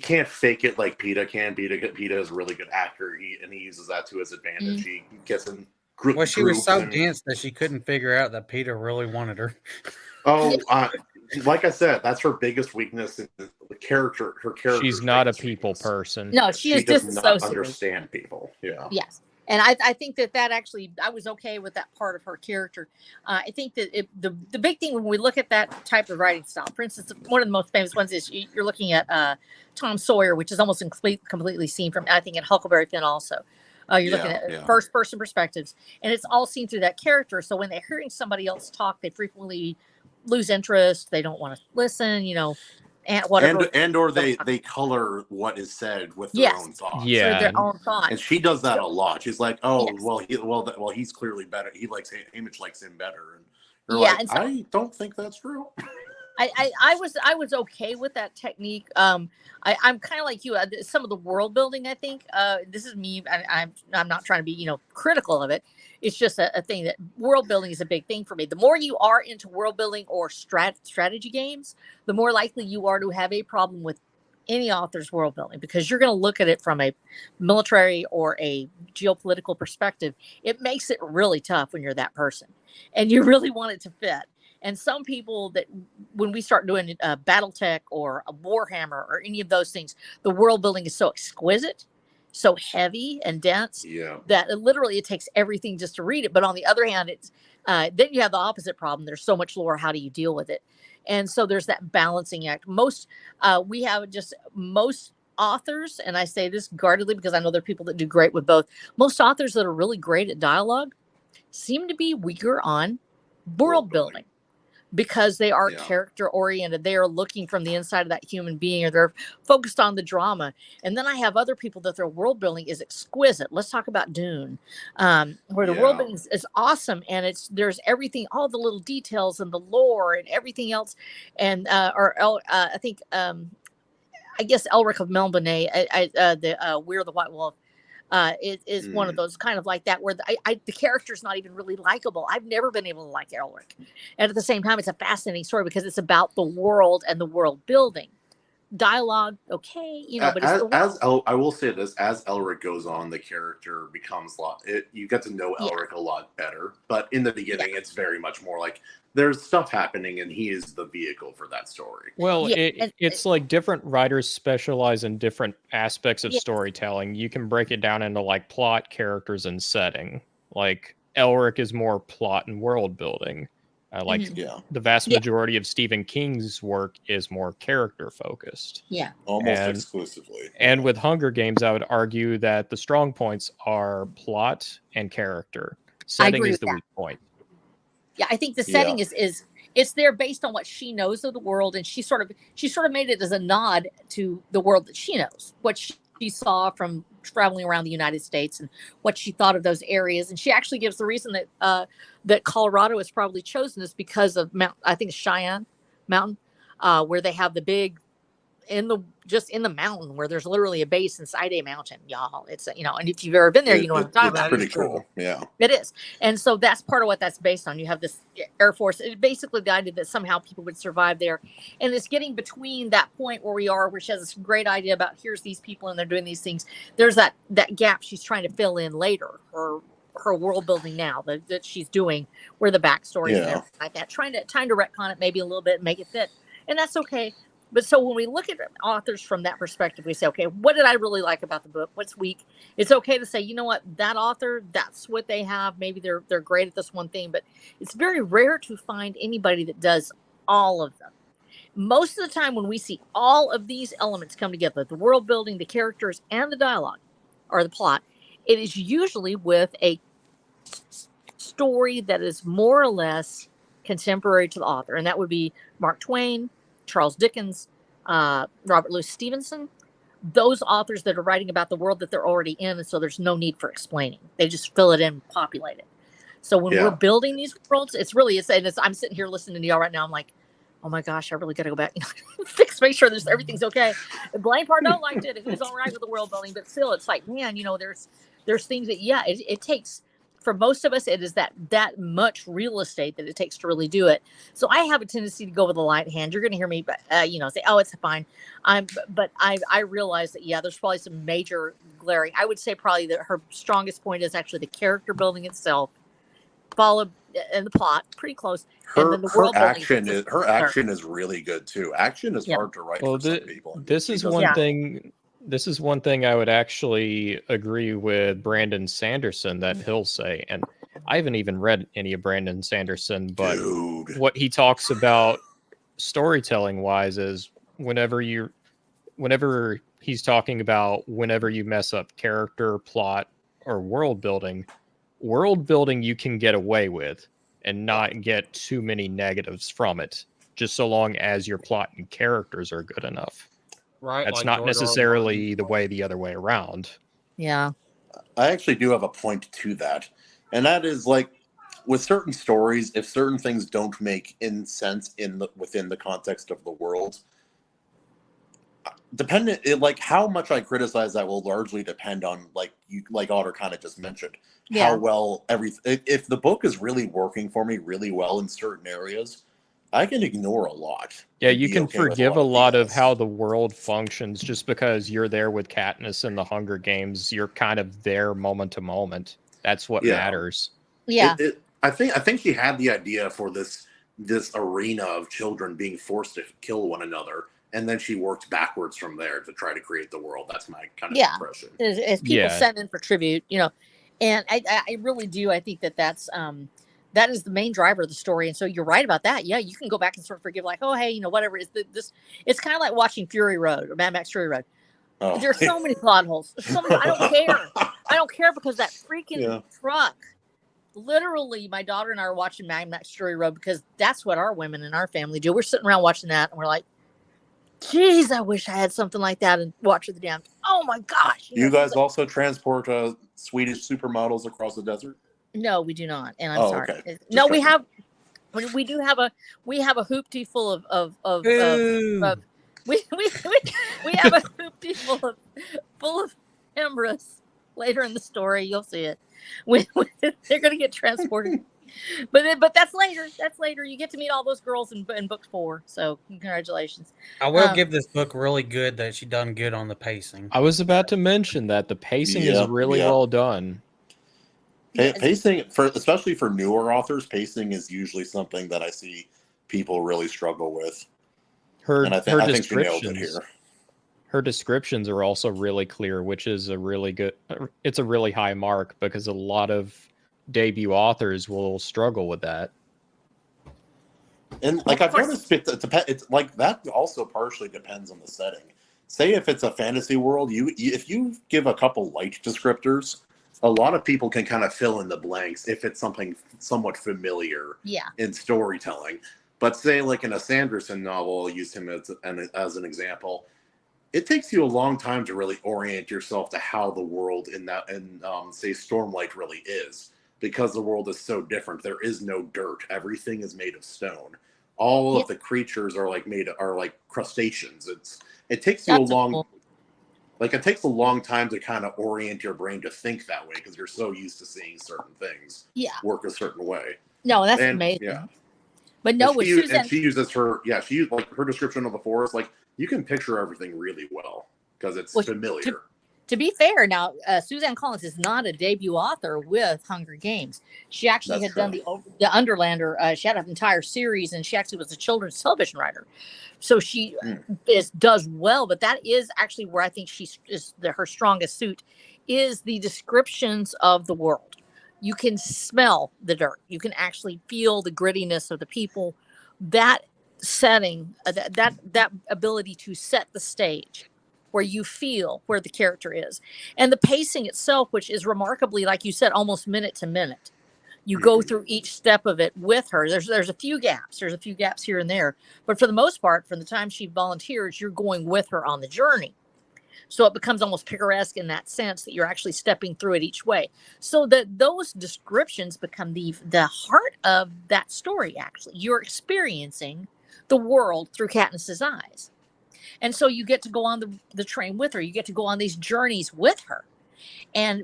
can't fake it like PETA can. PETA is a really good actor, and he uses that to his advantage. He gets in group. Well, she was so and, dense that she couldn't figure out that Peter really wanted her. Oh, like I said, that's her biggest weakness. In the character, her character. She's not a people person. No, she is does not disassociated. understand people. Yeah. Yes. And I think that actually, I was okay with that part of her character. I think that the big thing when we look at that type of writing style, for instance, one of the most famous ones is you're looking at Tom Sawyer, which is almost completely seen from, I think, in Huckleberry Finn also. You're looking at first person perspectives, and it's all seen through that character. So when they're hearing somebody else talk, they frequently lose interest. They don't want to listen, and whatever. Or they color what is said with their own thoughts. Yeah. Through their own thoughts. And she does that a lot. She's like, "Oh, Yes. well, he's clearly better. He likes Image likes him better." And you're Yeah, like, and so- I don't think that's true. I was okay with that technique. I'm kind of like you. Some of the world building, I think, this is me. I'm not trying to be critical of it. It's just a thing that world building is a big thing for me. The more you are into world building or strategy games, the more likely you are to have a problem with any author's world building, because you're going to look at it from a military or a geopolitical perspective. It makes it really tough when you're that person, and you really want it to fit. And some people that when we start doing BattleTech or a Warhammer or any of those things, the world building is so exquisite, so heavy and dense that it takes everything just to read it. But on the other hand, it's then you have the opposite problem. There's so much lore. How do you deal with it? And so there's that balancing act. Most authors, and I say this guardedly because I know there are people that do great with both. Most authors that are really great at dialogue seem to be weaker on world building, because they are character oriented. They are looking from the inside of that human being, or they're focused on the drama. And then I have other people that their world building is exquisite. Let's talk about Dune, where the world building is awesome, and there's everything, all the little details and the lore and everything else. And I guess Elric of Melbourne, We're the White Wolf, is one of those kind of like that, where the character's not even really likable. I've never been able to like Elric. And at the same time, it's a fascinating story because it's about the world and the world building. Dialogue, okay, but it's I will say this: as Elric goes on, the character becomes you get to know Elric a lot better. But in the beginning, it's very much more like there's stuff happening, and he is the vehicle for that story. Well, it's like different writers specialize in different aspects of storytelling. You can break it down into like plot, characters, and setting. Like Elric is more plot and world building. The vast majority of Stephen King's work is more character focused. Yeah. Almost exclusively. And with Hunger Games, I would argue that the strong points are plot and character. Setting is the weak point. Yeah, I think the setting is it's there based on what she knows of the world, and she sort of made it as a nod to the world that she knows, what she saw from traveling around the United States and what she thought of those areas. And she actually gives the reason that Colorado is probably chosen is because of Cheyenne Mountain, where they have the big in the mountain where there's literally a base inside a mountain, y'all. It's and if you've ever been there, you know what I'm talking about. It's pretty cool. Yeah, it is. And so that's part of what that's based on. You have this Air Force. It's basically the idea that somehow people would survive there, and it's getting between that point where we are, where she has this great idea about here's these people and they're doing these things. There's that gap she's trying to fill in later, or her world building now that she's doing, where the backstory and everything like that, trying to retcon it maybe a little bit and make it fit, and that's okay. But so when we look at authors from that perspective, we say, okay, what did I really like about the book? What's weak? It's okay to say, you know what, that author, that's what they have. Maybe they're great at this one thing, but it's very rare to find anybody that does all of them. Most of the time when we see all of these elements come together, the world building, the characters, and the dialogue, or the plot, it is usually with a story that is more or less contemporary to the author. And that would be Mark Twain, Charles Dickens, Robert Louis Stevenson, those authors that are writing about the world that they're already in, and so there's no need for explaining. They just fill it in, populate it. So when we're building these worlds, I'm sitting here listening to y'all right now. I'm like, oh my gosh, I really got to go back and make sure everything's okay. Blaine Pardoe liked it. It was all right with the world building, but still, it's like, man, there's things that, it takes. For most of us, it is that much real estate that it takes to really do it. So I have a tendency to go with a light hand. You're going to hear me, say, "Oh, it's fine." But I realize that there's probably some major glaring. I would say probably that her strongest point is actually the character building itself, followed and the plot, pretty close. And then the world building. Her action is really good too. Action is hard to write for some people. This is one thing. This is one thing I would actually agree with Brandon Sanderson that he'll say, and I haven't even read any of Brandon Sanderson, but what he talks about storytelling wise is whenever he's talking about whenever you mess up character, plot, or world building you can get away with and not get too many negatives from it, just so long as your plot and characters are good enough. Right, that's not necessarily the other way around. Yeah. I actually do have a point to that. And that is like with certain stories, if certain things don't make sense within the context of the world, like how much I criticize that will largely depend on like Otter kind of just mentioned, how well if the book is really working for me really well in certain areas, I can ignore a lot. Yeah, you can forgive a lot of how the world functions just because you're there with Katniss in the Hunger Games. You're kind of there moment to moment. That's what matters. Yeah. I think she had the idea for this arena of children being forced to kill one another, and then she worked backwards from there to try to create the world. That's my kind of impression. As people send in for tribute, and I really do. I think that's that is the main driver of the story. And so you're right about that. Yeah, you can go back and sort of forgive, like, oh, hey, you know, whatever. This it's kind of like watching Fury Road or Mad Max Fury Road. Oh. There's so many plot holes. There's so many. I don't care. I don't care because that freaking truck. Literally, my daughter and I are watching Mad Max Fury Road because that's what our women in our family do. We're sitting around watching that, and we're like, "Geez, I wish I had something like that and watch the damn. Oh my gosh!" You guys also transport Swedish supermodels across the desert? No, we do not, and I'm sorry. Okay. No, we have. We do have a hoopty full of we have a hoopty full of Emrys. Later in the story, you'll see it. They're going to get transported, but that's later. That's later. You get to meet all those girls in book 4. So congratulations. I will give this book really good that she done good on the pacing. I was about to mention that the pacing is really well done. Pacing, especially for newer authors, pacing is usually something that I see people really struggle with. I think she nailed it here. Her descriptions are also really clear, which is a really good. It's a really high mark because a lot of debut authors will struggle with that. And like I've noticed, it's like that also partially depends on the setting. Say if it's a fantasy world, if you give a couple light descriptors, a lot of people can kind of fill in the blanks if it's something somewhat familiar in storytelling. But say like in a Sanderson novel, I'll use him as an example. It takes you a long time to really orient yourself to how the world in say Stormlight really is, because the world is so different. There is no dirt. Everything is made of stone. All of the creatures are like crustaceans. It takes you it takes a long time to kind of orient your brain to think that way because you're so used to seeing certain things work a certain way. No, that's amazing. Yeah. But no, she uses her her description of the forest, like you can picture everything really well because it's familiar. To be fair, now Suzanne Collins is not a debut author with Hunger Games. She actually had done the Underlander. She had an entire series, and she actually was a children's television writer. So she does well, but that is actually where I think her strongest suit is the descriptions of the world. You can smell the dirt. You can actually feel the grittiness of the people. That setting, that ability to set the stage where you feel where the character is. And the pacing itself, which is remarkably, like you said, almost minute to minute. You go through each step of it with her. There's a few gaps. There's a few gaps here and there. But for the most part, from the time she volunteers, you're going with her on the journey. So it becomes almost picaresque in that sense that you're actually stepping through it each way. So that those descriptions become the heart of that story, actually. You're experiencing the world through Katniss's eyes. And so you get to go on the train with her. You get to go on these journeys with her. And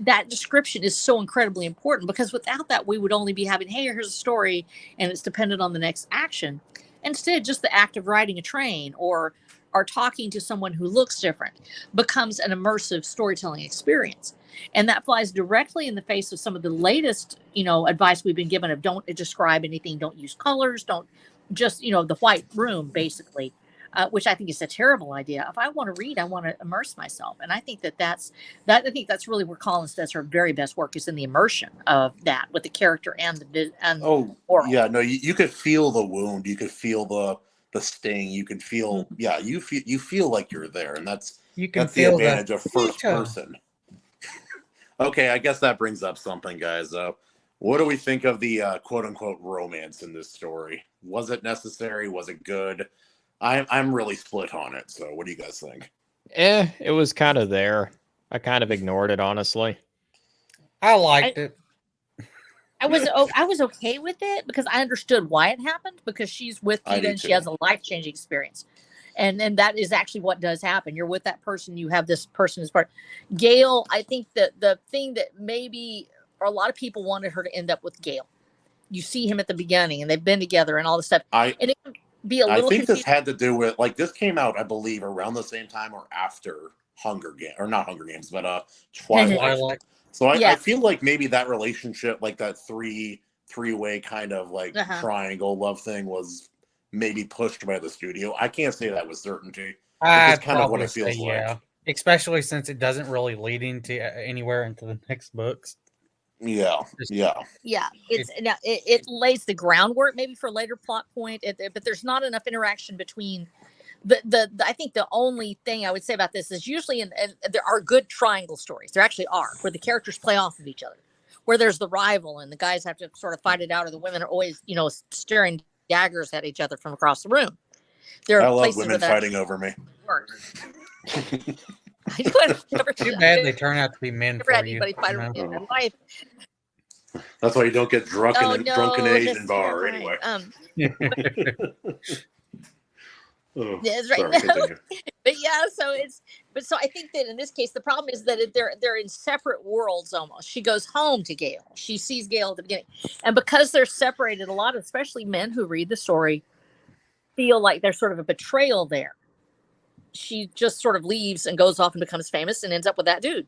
that description is so incredibly important because without that, we would only be having, hey, here's a story, and it's dependent on the next action. Instead, just the act of riding a train or talking to someone who looks different becomes an immersive storytelling experience. And that flies directly in the face of some of the latest, advice we've been given of don't describe anything, don't use colors, don't just, the white room, basically. Which I think is a terrible idea. If I want to read, I want to immerse myself, and I think that's really where Collins does her very best work is in the immersion of that with the character and the world. Yeah, no, you could feel the wound, you could feel the sting, you can feel you feel like you're there, and that's the advantage of first person. Okay, I guess that brings up something, guys. What do we think of the quote unquote romance in this story? Was it necessary? Was it good? I'm really split on it. So what do you guys think? It was kind of there. I kind of ignored it, honestly. I liked it. I was okay with it because I understood why it happened because she's with Peeta and she has a life-changing experience. And that is actually what does happen. You're with that person. You have this person as part. Gale, I think that the thing that maybe a lot of people wanted her to end up with Gale. You see him at the beginning and they've been together and all this stuff. I think this had to do with this came out, I believe, around the same time or after Hunger Games, or not Hunger Games, but Twilight. So I feel like maybe that relationship, like that three-way kind of triangle love thing, was maybe pushed by the studio. I can't say that with certainty. It's kind of what it feels like. Especially since it doesn't really lead into anywhere into the next books. Yeah. It lays the groundwork maybe for a later plot point, but there's not enough interaction between the I think the only thing I would say about this is usually there are good triangle stories. There actually are, where the characters play off of each other, where there's the rival and the guys have to sort of fight it out, or the women are always staring daggers at each other from across the room. There are I love places women where that fighting over me. works. Too bad they turn out to be men Never for had you. anybody fight over me in life. That's why you don't get drunk in drunken Asian that's bar terrifying. anyway. That's right. Sorry, But yeah, so I think that in this case the problem is that they're in separate worlds almost. She goes home to Gale. She sees Gale at the beginning, and because they're separated, a lot of especially men who read the story feel like there's sort of a betrayal there. She just sort of leaves and goes off and becomes famous and ends up with that dude.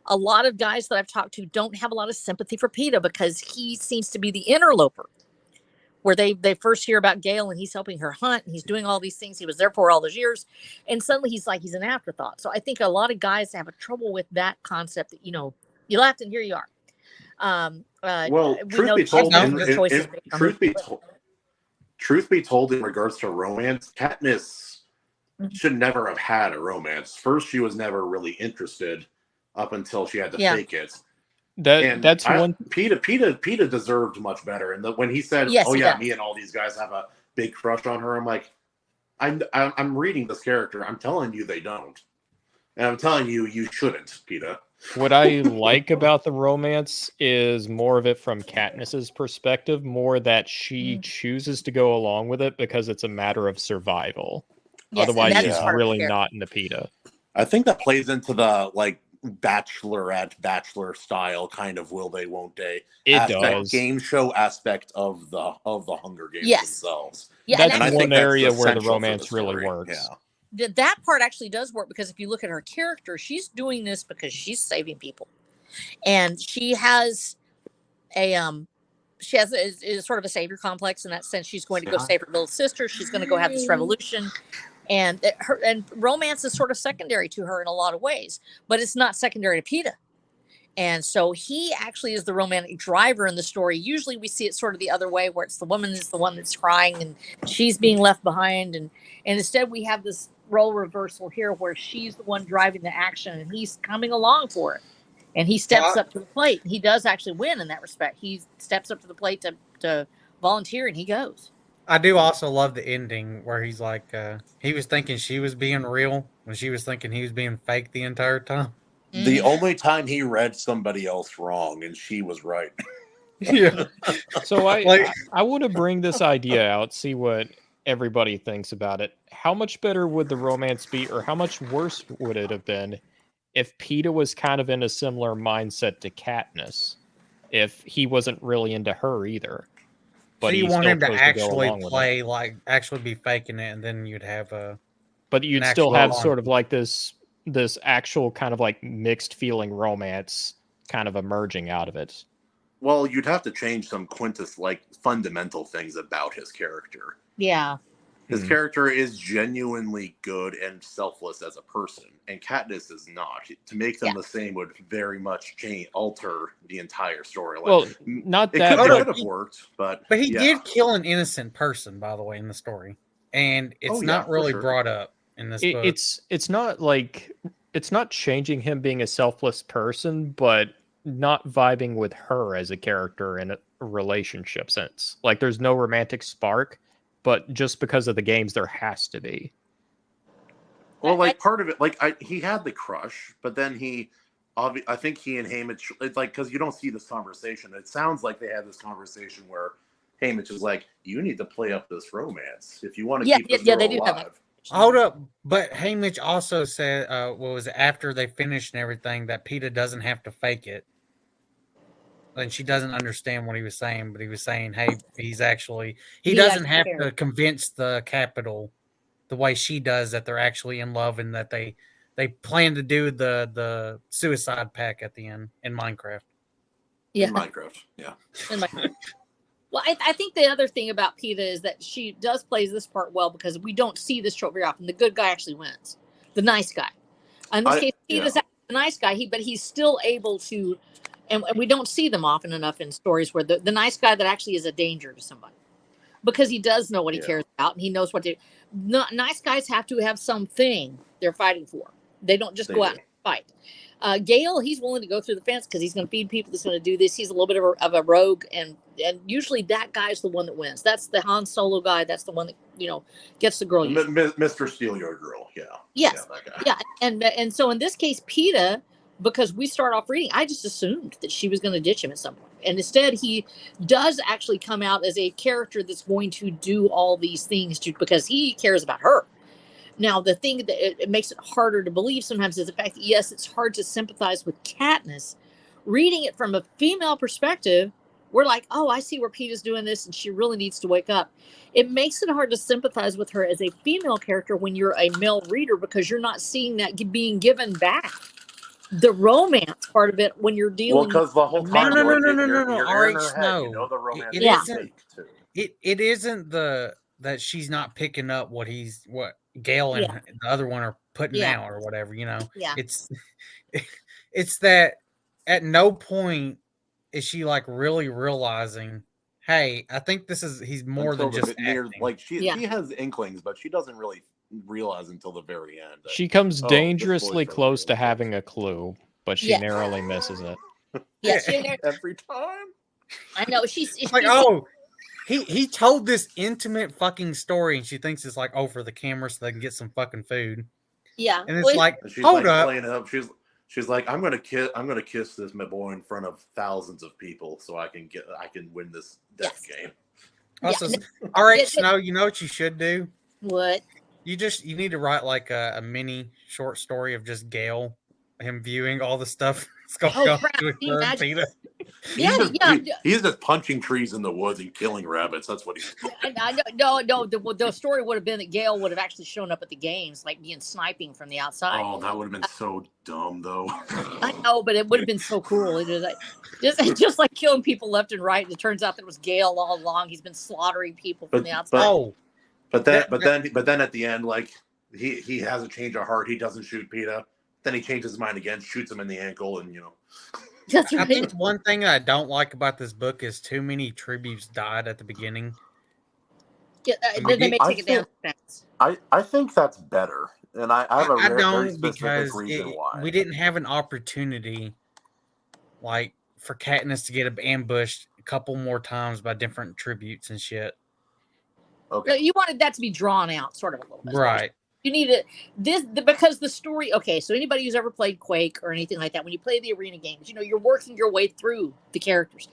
A lot of guys that I've talked to don't have a lot of sympathy for PETA because he seems to be the interloper, where they first hear about Gale and he's helping her hunt and he's doing all these things he was there for all those years, and suddenly he's an afterthought. So I think a lot of guys have a trouble with that concept that you laughed and here you are. Well, truth be told, in regards to romance, Katniss should never have had a romance. First, she was never really interested up until she had to fake it. PETA deserved much better. And when he said, yes, me and all these guys have a big crush on her, I'm like, I'm reading this character. I'm telling you they don't. And I'm telling you, you shouldn't, PETA. What I like about the romance is more of it from Katniss's perspective, more that she chooses to go along with it because it's a matter of survival. Yes, otherwise, she's really not into PETA. I think that plays into the bachelor style kind of will they won't they does game show aspect of the Hunger Games themselves. Yeah, that's one area where the romance really works. Yeah. That part actually does work because if you look at her character, she's doing this because she's saving people, and she has a sort of a savior complex in that sense. She's going to go save her little sister. She's going to go have this revolution, and romance is sort of secondary to her in a lot of ways, but it's not secondary to PETA. And so he actually is the romantic driver in the story. Usually we see it sort of the other way, where it's the woman is the one that's crying and she's being left behind. And instead we have this role reversal here where she's the one driving the action and he's coming along for it. And he steps up to the plate. He does actually win in that respect. He steps up to the plate to volunteer and he goes. I do also love the ending where he's like, he was thinking she was being real when she was thinking he was being fake the entire time. The only time he read somebody else wrong and she was right. Yeah. So I want to bring this idea out, see what everybody thinks about it. How much better would the romance be, or how much worse would it have been if PETA was kind of in a similar mindset to Katniss? If he wasn't really into her either. But so you want him to actually play, actually be faking it, and then you'd have a... But you'd still have sort of like this actual kind of like mixed feeling romance kind of emerging out of it. Well, you'd have to change some fundamental things about his character. Yeah. His character is genuinely good and selfless as a person, and Katniss is not. To make them the same would very much alter the entire storyline. Well, not that it could have worked, but he did kill an innocent person, by the way, in the story, and it's not really brought up in this book. It's not like it's not changing him being a selfless person, but not vibing with her as a character in a relationship sense. Like there's no romantic spark. But just because of the games, there has to be. Well, part of it, he had the crush, but then I think he and Haymitch, it's because you don't see this conversation. It sounds like they had this conversation where Haymitch is like, you need to play up this romance if you want to keep this girl they do alive. have that. Hold up. But Haymitch also said, after they finished and everything, that PETA doesn't have to fake it. And she doesn't understand what he was saying, but he was saying, hey, he doesn't have to convince the Capitol the way she does that they're actually in love and that they plan to do the suicide pact at the end in Minecraft. Yeah. In Minecraft, yeah. Well, I think the other thing about PETA is that she does play this part well because we don't see this trope very often. The good guy actually wins. The nice guy. In this case, PETA's the nice guy, but he's still able to and we don't see them often enough in stories where the nice guy that actually is a danger to somebody because he does know what he cares about and he knows what to. Nice guys have to have something they're fighting for. They don't just go out and fight. Gale, he's willing to go through the fence because he's going to feed people. He's going to do this. He's a little bit of a rogue, and usually that guy's the one that wins. That's the Han Solo guy. That's the one that gets the girl. Mr. Steal Your Girl. Yeah. Yes. Yeah, that guy. Yeah. And so in this case, PETA, because we start off reading, I just assumed that she was going to ditch him at some point. And instead, he does actually come out as a character that's going to do all these things because he cares about her. Now, the thing that it makes it harder to believe sometimes is the fact that, yes, it's hard to sympathize with Katniss. Reading it from a female perspective, we're like, oh, I see where PETA's doing this and she really needs to wake up. It makes it hard to sympathize with her as a female character when you're a male reader because you're not seeing that being given back. The romance part of it when you're dealing because the whole time no. you're in her head, the romance is fake too. It isn't that she's not picking up what Gale and the other one are putting out or whatever, Yeah. It's that at no point is she like really realizing, hey, I think he's more than just acting. Like she has inklings, but she doesn't really realize until the very end. She comes dangerously close to having a clue, but she narrowly misses it. Yes, every time. I know she's like, he told this intimate fucking story, and she thinks it's like for the camera so they can get some fucking food. Yeah, and it's like, she's hold like up. Playing up. She's like, I'm gonna kiss this my boy in front of thousands of people so I can win this death game. Also, all right, Snow, you know what you should do? What? You need to write like a mini short story of just Gale, him viewing all the stuff that's going on with her and PETA. He's just punching trees in the woods and killing rabbits. That's what he's doing. No. The story would have been that Gale would have actually shown up at the games, like being sniping from the outside. Oh, that would have been so dumb, though. I know, but it would have been so cool. It was like just like killing people left and right. And it turns out that it was Gale all along. He's been slaughtering people from the outside. But then at the end, like he has a change of heart. He doesn't shoot PETA. Then he changes his mind again, shoots him in the ankle, and That's right. I think one thing I don't like about this book is too many tributes died at the beginning. Yeah, then they may take it down. I think that's better, and I have a very specific because reason why. We didn't have an opportunity, like for Katniss to get ambushed a couple more times by different tributes and shit. Okay, you wanted that to be drawn out, sort of a little bit, right? You need it because the story. Okay, so anybody who's ever played Quake or anything like that, when you play the arena games, you're working your way through the characters,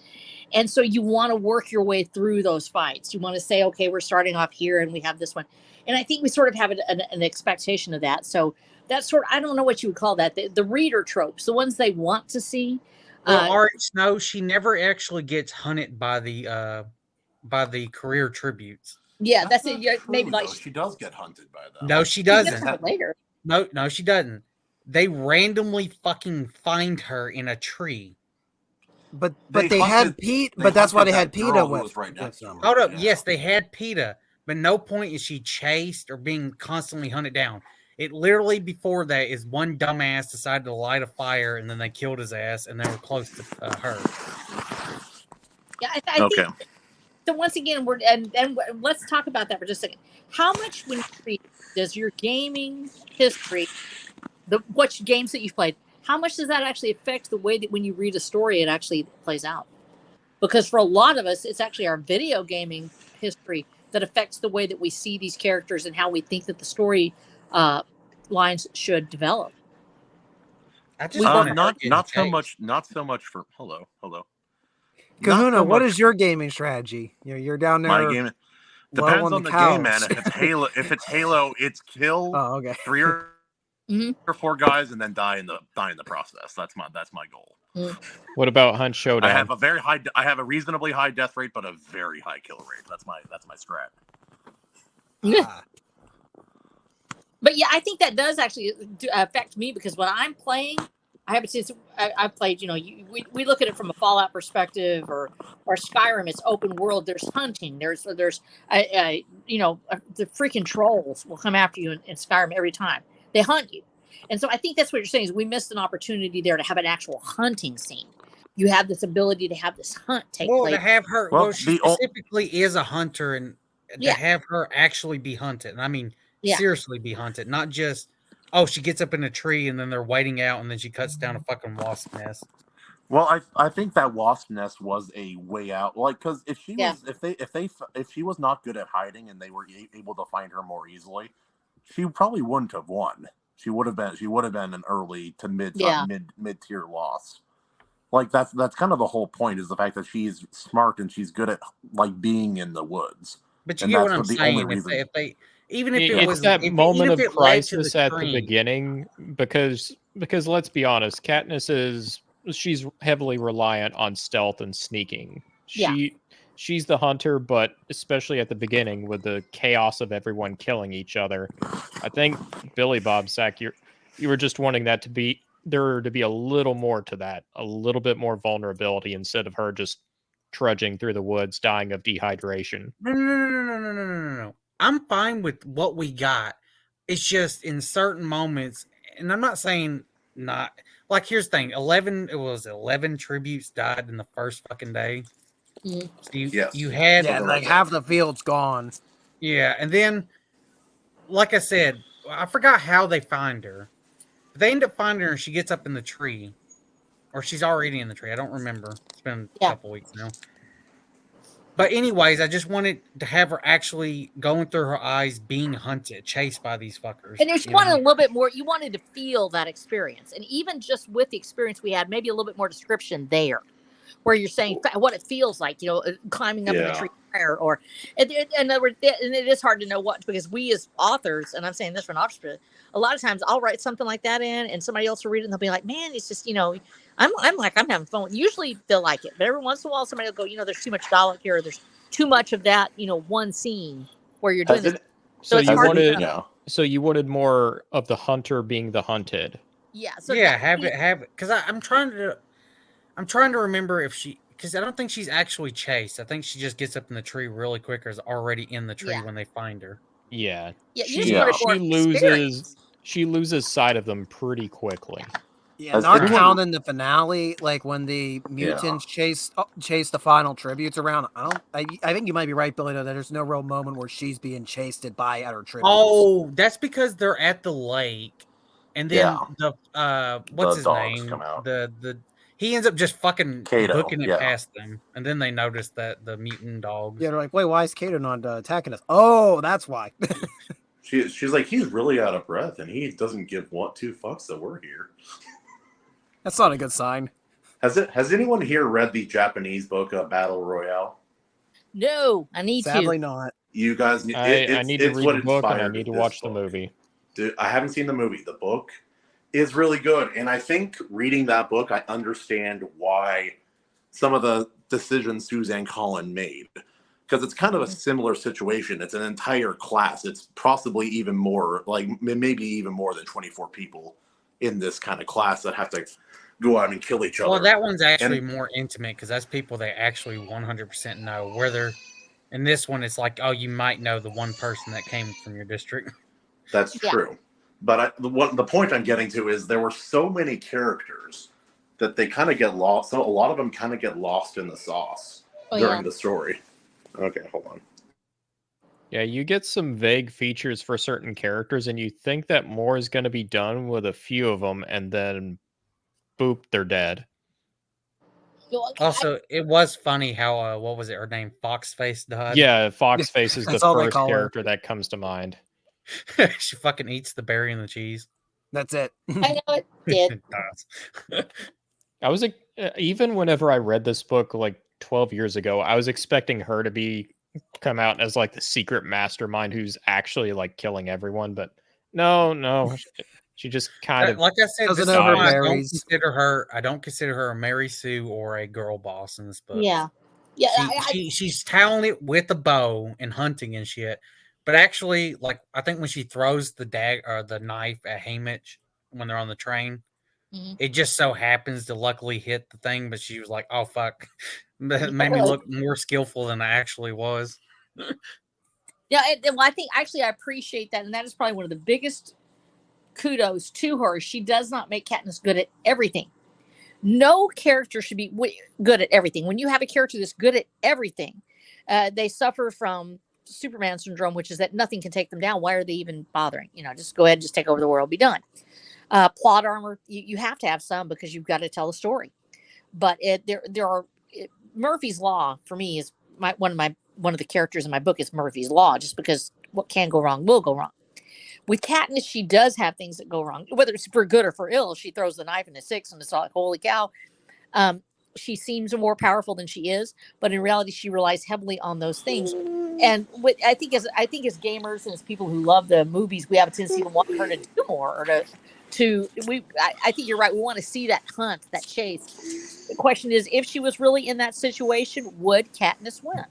and so you want to work your way through those fights. You want to say, okay, we're starting off here, and we have this one, and I think we sort of have an expectation of that. So that's I don't know what you would call that. The reader tropes, the ones they want to see. Well, Ari Snow, she never actually gets hunted by the career tributes. Yeah, that's it. Maybe like she does get hunted by them. No, she doesn't. Later. No, she doesn't. They randomly fucking find her in a tree. But they had Pete. But that's why they had PETA with. Hold up. Yes, they had PETA, but no point is she chased or being constantly hunted down. It literally before that is one dumbass decided to light a fire and then they killed his ass and they were close to her. Yeah, I think. So once again, and let's talk about that for just a second. How much when you read does your gaming history, what games that you've played, how much does that actually affect the way that when you read a story it actually plays out? Because for a lot of us, it's actually our video gaming history that affects the way that we see these characters and how we think that the story lines should develop. I just not so much for hello. Kahuna, what is your gaming strategy? You're down there. My game depends on the game, man. If it's Halo, it's kill 3 or 4 guys and then die in the process. That's my goal. What about Hunt Showdown? I have a reasonably high death rate, but a very high kill rate. That's my strat. But yeah, I think that does actually affect me because when I'm playing, I've played, we look at it from a Fallout perspective or Skyrim. It's open world. There's hunting. There's the freaking trolls will come after you in Skyrim every time. They hunt you. And so I think that's what you're saying is we missed an opportunity there to have an actual hunting scene. you have this ability to have this hunt take Well, place. to have her, Well, well, she specifically is a hunter, and to have her actually be hunted, and I mean, seriously be hunted, not just, oh, she gets up in a tree and then they're waiting out and then she cuts down a fucking wasp nest. Well, I think that wasp nest was a way out. Like, because if she was if she was not good at hiding and they were able to find her more easily, she probably wouldn't have won. She would have been an early to mid tier loss. Like that's kind of the whole point, is the fact that she's smart and she's good at like being in the woods. But you get what I'm saying. If they even if it was that moment of crisis at the train. beginning, because let's be honest, Katniss she's heavily reliant on stealth and sneaking. She's the hunter, but especially at the beginning with the chaos of everyone killing each other, I think BillyBobSac, you were just wanting that to be there to be a little more to that, a little bit more vulnerability instead of her just trudging through the woods dying of dehydration. No. I'm fine with what we got. It's just in certain moments, and I'm not saying not. Like, here's the thing: 11 tributes died in the first fucking day. Mm. So you had like half the field's gone. Yeah, and then, like I said, I forgot how they find her. But they end up finding her, and she gets up in the tree, or she's already in the tree. I don't remember. It's been a couple weeks now. But anyways, I just wanted to have her actually going through her eyes, being hunted, chased by these fuckers. And you wanted a little bit more. You wanted to feel that experience, and even just with the experience we had, maybe a little bit more description there, where you're saying what it feels like, climbing up in the tree, or in other words, and it is hard to know what, because we as authors, and I'm saying this from an author's perspective, a lot of times I'll write something like that in, and somebody else will read it, and they'll be like, "Man, it's just I'm having fun." Usually they'll like it, but every once in a while somebody will go, "There's too much dialogue here. Or there's too much of that, one scene where you're doing this." So you wanted more of the hunter being the hunted. Yeah. So have it, because I'm trying to remember if she, because I don't think she's actually chased. I think she just gets up in the tree really quick, or is already in the tree when they find her. Yeah. She loses sight of them pretty quickly. Yeah, not counting the finale, like when the mutants chase the final tributes around. I think you might be right, Billy, though, that there's no real moment where she's being chased by other tributes. Oh, that's because they're at the lake, and then the what's his name? Come out. He ends up just fucking Kato, booking it past them, and then they notice that the mutant dogs. Yeah, they're like, "Wait, why is Kato not attacking us?" Oh, that's why. She's like, he's really out of breath, and he doesn't give 2 fucks that we're here. That's not a good sign. Has anyone here read the Japanese book Battle Royale? No, I need Sadly not. You guys, I need to read the book, and I need to watch the movie. Dude, I haven't seen the movie. The book is really good, and I think reading that book, I understand why some of the decisions Suzanne Collin made, because it's kind of a similar situation. It's an entire class. It's possibly even more, like maybe even more than 24 people in this kind of class that have to go out and kill each other. Well, that one's actually more intimate, because that's people they actually 100% know. Whether in this one, it's like, oh, you might know the one person that came from your district. That's true. But the point I'm getting to is there were so many characters that they kind of get lost. So a lot of them kind of get lost in the sauce during the story. Okay, hold on. Yeah, you get some vague features for certain characters, and you think that more is going to be done with a few of them, and then, boop, they're dead. Also, it was funny how, what was it, her name, Foxface died? Yeah, Foxface is the first character that comes to mind. She fucking eats the berry and the cheese. That's it. I know it did. I was even whenever I read this book like 12 years ago, I was expecting her to come out as like the secret mastermind who's actually like killing everyone, but no, she just kind of like I said, doesn't know her berries. I don't consider her a Mary Sue or a girl boss in this book. Yeah. She's talented with a bow and hunting and shit. But actually, like, I think when she throws the knife at Haymitch when they're on the train, it just so happens to luckily hit the thing. But she was like, "Oh fuck," that made me look more skillful than I actually was. Yeah, well, I think actually I appreciate that, and that is probably one of the biggest kudos to her. She does not make Katniss good at everything. No character should be good at everything. When you have a character that's good at everything, they suffer from Superman syndrome, which is that nothing can take them down. Why are they even bothering? Just go ahead, just take over the world, be done. Plot armor, you have to have some because you've got to tell a story. But Murphy's Law for me is one of the characters in my book is Murphy's Law, just because what can go wrong will go wrong. With Katniss, she does have things that go wrong, whether it's for good or for ill. She throws the knife in the six, and it's like, holy cow. She seems more powerful than she is, but in reality, she relies heavily on those things. And I think as gamers and as people who love the movies, we have a tendency to want her to do more, or I think you're right. We want to see that hunt, that chase. The question is, if she was really in that situation, would Katniss win?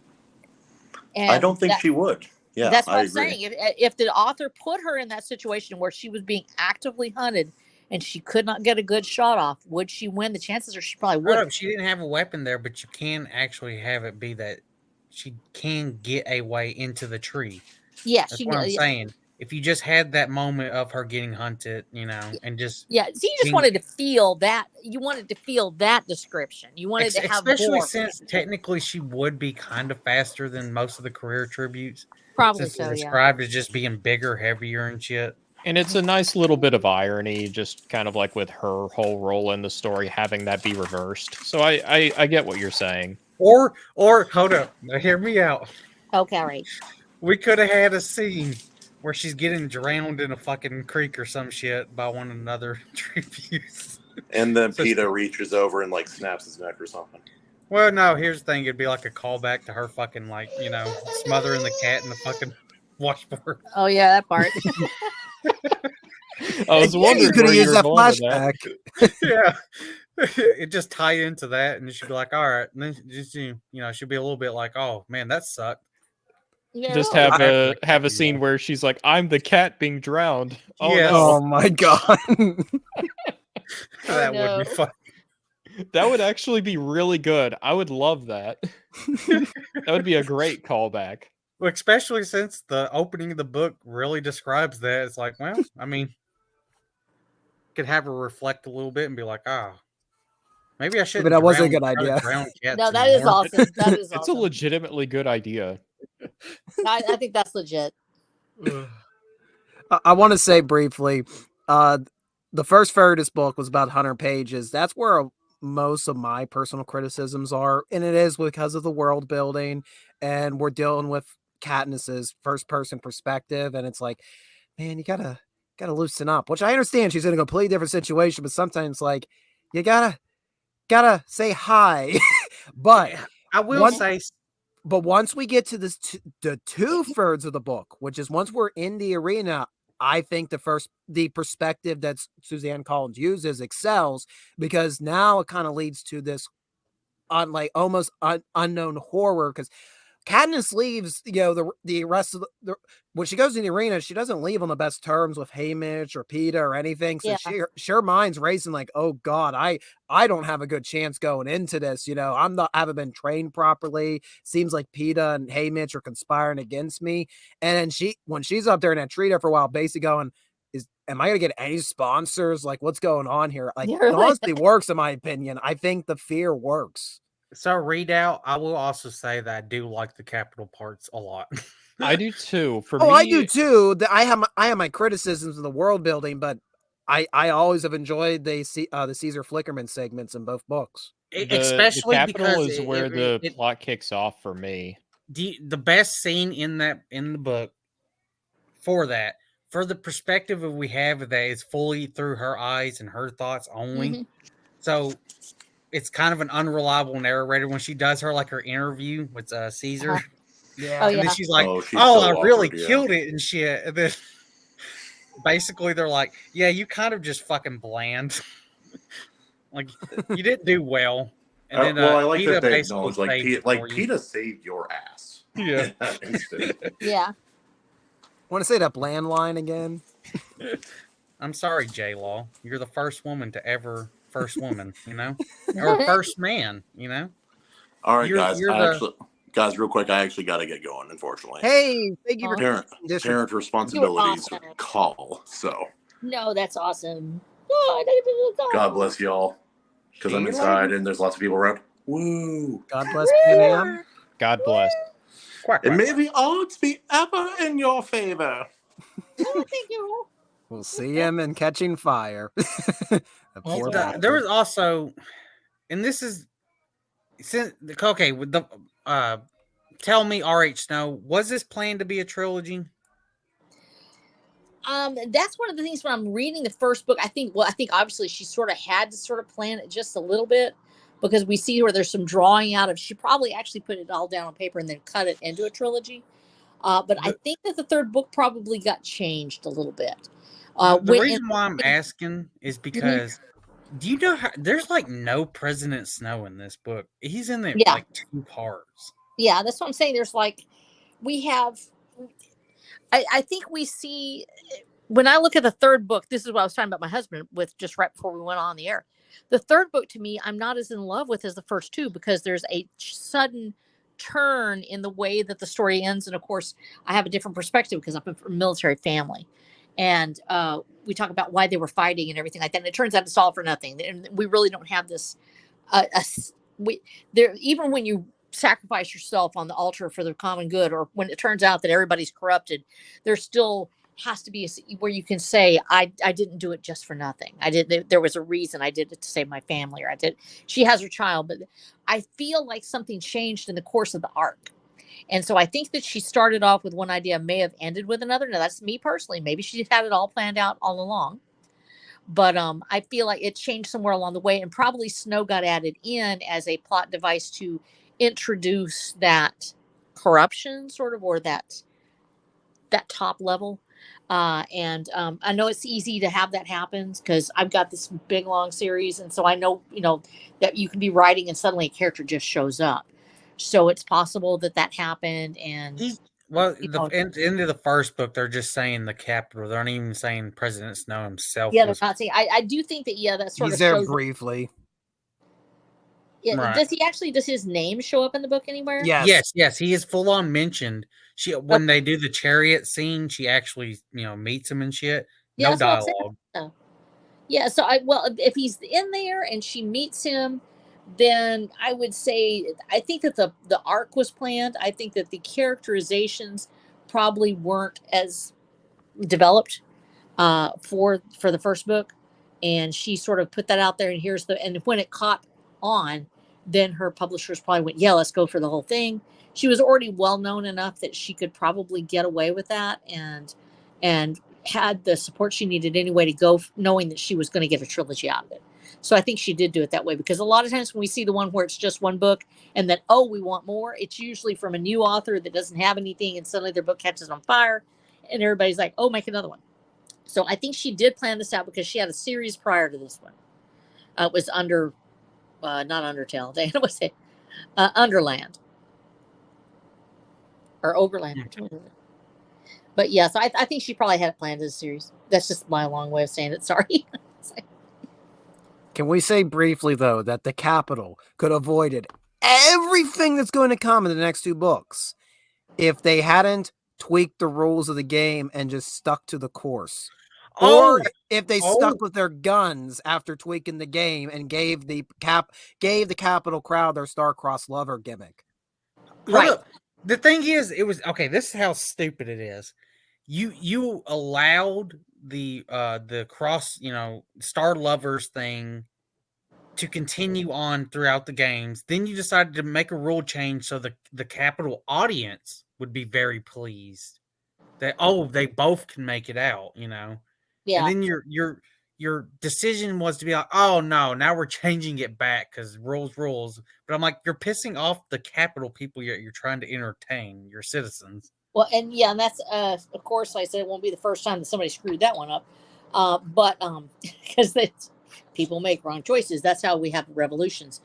And I don't think she would. Yeah, that's what I I'm agree. saying. If the author put her in that situation where she was being actively hunted and she could not get a good shot off, would she win? The chances are she probably would. She didn't have a weapon there, but you can actually have it be that she can get a way into the tree. Yeah, that's what I'm saying. If you just had that moment of her getting hunted, and just so you just wanted to feel that. You wanted to feel that description. You wanted to have especially since technically she would be kind of faster than most of the career tributes. Probably so. Described as just being bigger, heavier, and shit. And it's a nice little bit of irony, just kind of like with her whole role in the story, having that be reversed. So I get what you're saying. Or hold up, now hear me out. Okay, right. We could have had a scene where she's getting drowned in a fucking creek or some shit by one of another tributes. And then PETA reaches over and like snaps his neck or something. Well, no, here's the thing. It'd be like a callback to her fucking smothering the cat in the fucking washboard. Oh yeah, that part. I was wondering you could have used that flashback. Yeah. It just tie into that, and she'd be like, all right. And then just she'd be a little bit like, oh man, that sucked. Yeah, just have a scene where she's like, I'm the cat being drowned. Oh, yes. no. Oh my god. That would be fun. That would actually be really good. I would love that. That would be a great callback. Well, especially since the opening of the book really describes that. It's like, well, I mean, could have her reflect a little bit and be like, maybe I shouldn't. But that was a good idea. No, that is awesome. That is awesome. It's a legitimately good idea. I think that's legit. I want to say briefly, the first Furtis book was about 100 pages. That's where most of my personal criticisms are, and it is because of the world building, and we're dealing with Katniss's first person perspective, and it's like, man, you gotta loosen up. Which I understand, she's in a completely different situation, but sometimes like you gotta say hi. But I will say. But once we get to this, the 2/3 of the book, which is once we're in the arena, I think the perspective that Suzanne Collins uses excels, because now it kind of leads to this almost unknown horror, because Katniss leaves, the rest of when she goes in the arena, she doesn't leave on the best terms with Haymitch or PETA or anything. So her mind's racing like, oh God, I don't have a good chance going into this. I haven't been trained properly. Seems like PETA and Haymitch are conspiring against me. And then when she's up there in that tree there for a while, basically going, am I going to get any sponsors? Like, what's going on here? Like, it honestly works, in my opinion. I think the fear works. So Redoubt, I will also say that I do like the capital parts a lot. I do too. For me, I do too. I have my criticisms of the world building, but I always have enjoyed the Caesar Flickerman segments in both books. Especially the capital because is where the plot kicks off for me. The best scene in the book for the perspective that we have of that is fully through her eyes and her thoughts only. Mm-hmm. So it's kind of an unreliable narrator when she does her interview with Caesar. Yeah. And then she's like, I really killed it and shit. And then basically they're like, yeah, you kind of just fucking bland. Like, you didn't do well. And then I like PETA that they acknowledge, PETA saved your ass. Yeah. Yeah. Want to say that bland line again? I'm sorry, J-Law. You're the first woman to ever first woman, or first man, All right, guys, real quick, I actually got to get going, unfortunately. Hey, thank you for parent responsibilities call. So no, that's awesome. God bless y'all. because I'm inside and there's lots of people around. Woo! God bless Pan Am. God bless. Quack, And quack, may the odds be ever in your favor. Oh, thank you. We'll see him in Catching Fire. Poor bastard. There was also, and this is since okay with the tell me, R.H. Snow, was this planned to be a trilogy? That's one of the things when I'm reading the first book. I think obviously she sort of had to sort of plan it just a little bit because we see where there's some drawing out of. She probably actually put it all down on paper and then cut it into a trilogy. But I think that the third book probably got changed a little bit. The reason why I'm asking is because do you know how there's like no President Snow in this book? He's in there like 2 parts. Yeah, that's what I'm saying. There's like we have. I think we see when I look at the third book. This is what I was talking about my husband with just right before we went on the air. The third book to me, I'm not as in love with as the first 2 because there's a sudden turn in the way that the story ends, and of course, I have a different perspective because I'm from a military family, and we talk about why they were fighting and everything like that. And it turns out it's all for nothing, and we really don't have this. Even when you sacrifice yourself on the altar for the common good, or when it turns out that everybody's corrupted, there still has to be where you can say, I didn't do it just for nothing. There was a reason I did it to save my family, or she has her child, but I feel like something changed in the course of the arc. And so I think that she started off with one idea, may have ended with another. Now that's me personally. Maybe she had it all planned out all along. But I feel like it changed somewhere along the way, and probably Snow got added in as a plot device to introduce that corruption sort of, or that top level. And I know it's easy to have that happen because I've got this big long series, and so I know that you can be writing and suddenly a character just shows up. So it's possible that happened. And the end of the first book, they're just saying the capital. They're not even saying President Snow himself. Yeah, they're not saying. I do think that that sort He's of there shows briefly. Yeah, right. Does his name show up in the book anywhere? Yes, he is full on mentioned. When they do the chariot scene, she actually meets him and shit. No dialogue. Yeah, so if he's in there and she meets him, then I would say I think that the arc was planned. I think that the characterizations probably weren't as developed for the first book, and she sort of put that out there. And when it caught on, then her publishers probably went, yeah, let's go for the whole thing. She was already well known enough that she could probably get away with that, and had the support she needed anyway to go, knowing that she was going to get a trilogy out of it. So I think she did do it that way, because a lot of times when we see the one where it's just one book and then, we want more, it's usually from a new author that doesn't have anything, and suddenly their book catches on fire and everybody's like, oh, make another one. So I think she did plan this out because she had a series prior to this one. It was not Undertale. What's it? Underland or Overland. But yeah, so I think she probably had it planned as a series. That's just my long way of saying it. Sorry. Can we say briefly, though, that the Capitol could have avoided everything that's going to come in the next 2 books if they hadn't tweaked the rules of the game and just stuck to the course? Or if they stuck with their guns after tweaking the game and gave the Capitol crowd their star-crossed lover gimmick. Right. Look, the thing is, it was okay. This is how stupid it is. You allowed the cross, star lovers thing to continue on throughout the games. Then you decided to make a rule change so the Capitol audience would be very pleased that they both can make it out, Yeah. And then your decision was to be like, oh no, now we're changing it back because rules. But I'm like, you're pissing off the Capitol people you're trying to entertain, your citizens. Well, and that's of course, like I said, it won't be the first time that somebody screwed that one up. But because people make wrong choices. That's how we have revolutions.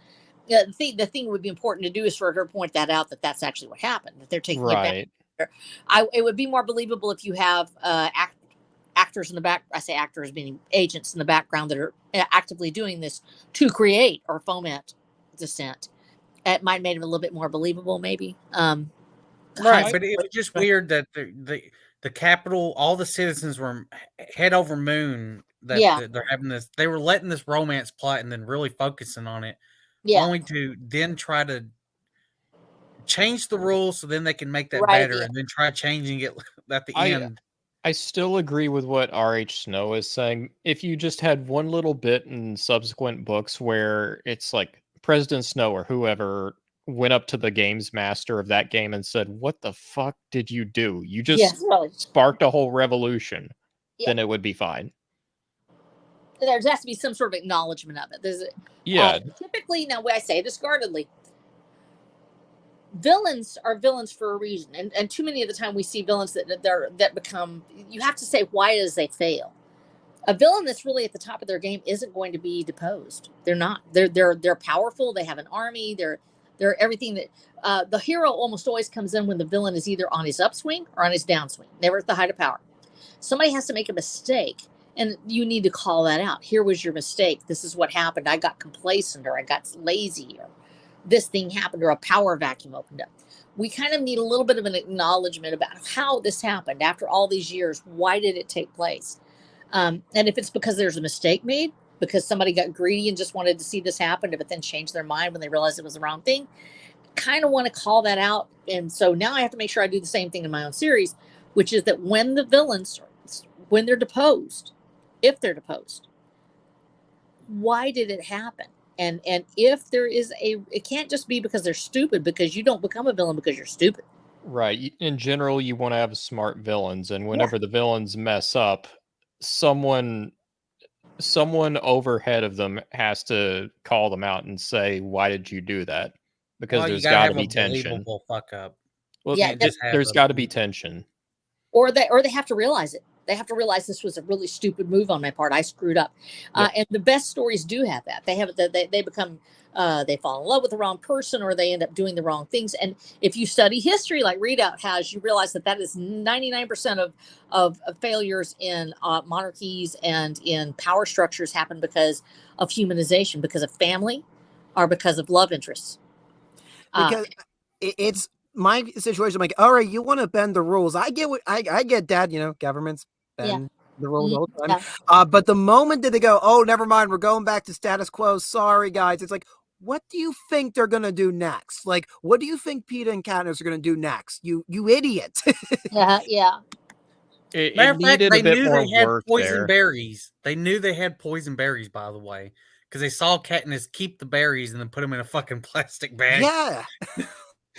The thing would be important to do is for her to point that out, that that's actually what happened, that they're taking right. It would be more believable if you have actors in the back. I say actors meaning agents in the background that are actively doing this to create or foment dissent. It might have made it a little bit more believable, maybe. Right, but it was just weird that the Capitol, all the citizens were head over moon that they're having this. They were letting this romance plot and then really focusing on it, only to then try to change the rules so then they can make that better, and then try changing it at the end. I still agree with what R.H. Snow is saying. If you just had one little bit in subsequent books where it's like President Snow or whoever went up to the games master of that game and said, "What the fuck did you do? You just sparked a whole revolution," then it would be fine. There has to be some sort of acknowledgement of it. Typically, now I say this guardedly, villains are villains for a reason, and too many of the time we see villains that become. You have to say, why does they fail? A villain that's really at the top of their game isn't going to be deposed. They're not. They're powerful. They have an army. They're everything that the hero almost always comes in when the villain is either on his upswing or on his downswing, never at the height of power. Somebody has to make a mistake, and you need to call that out. Here was your mistake. This is what happened. I got complacent, or I got lazy, or this thing happened, or a power vacuum opened up. We kind of need a little bit of an acknowledgement about how this happened after all these years. Why did it take place? And if it's because there's a mistake made, because somebody got greedy and just wanted to see this happen, but then changed their mind when they realized it was the wrong thing, kind of want to call that out. And so now I have to make sure I do the same thing in my own series, which is that when the villains, when they're deposed, if they're deposed, why did it happen? And if there is it can't just be because they're stupid, because you don't become a villain because you're stupid. Right. In general, you want to have smart villains, and whenever the villains mess up, someone overhead of them has to call them out and say, "Why did you do that?" Because there's got to be tension. Fuck up. Well, there's got to be tension. Or they have to realize it. They have to realize this was a really stupid move on my part. I screwed up. And the best stories do have that. They have they become they fall in love with the wrong person, or they end up doing the wrong things. And if you study history like Redoubt has, you realize that is 99% of failures in monarchies and in power structures happen because of humanization, because of family, or because of love interests. Because it's my situation. I'm like, all right, you want to bend the rules. I get what I get, Dad. Governments bend the rules all the time. But the moment that they go, oh, never mind, we're going back to status quo. Sorry, guys. It's like, what do you think they're gonna do next? Like, what do you think Peter and Katniss are gonna do next? You idiot. Yeah. Matter of fact, they knew they had poison berries. They knew they had poison berries, by the way, because they saw Katniss keep the berries and then put them in a fucking plastic bag. Yeah.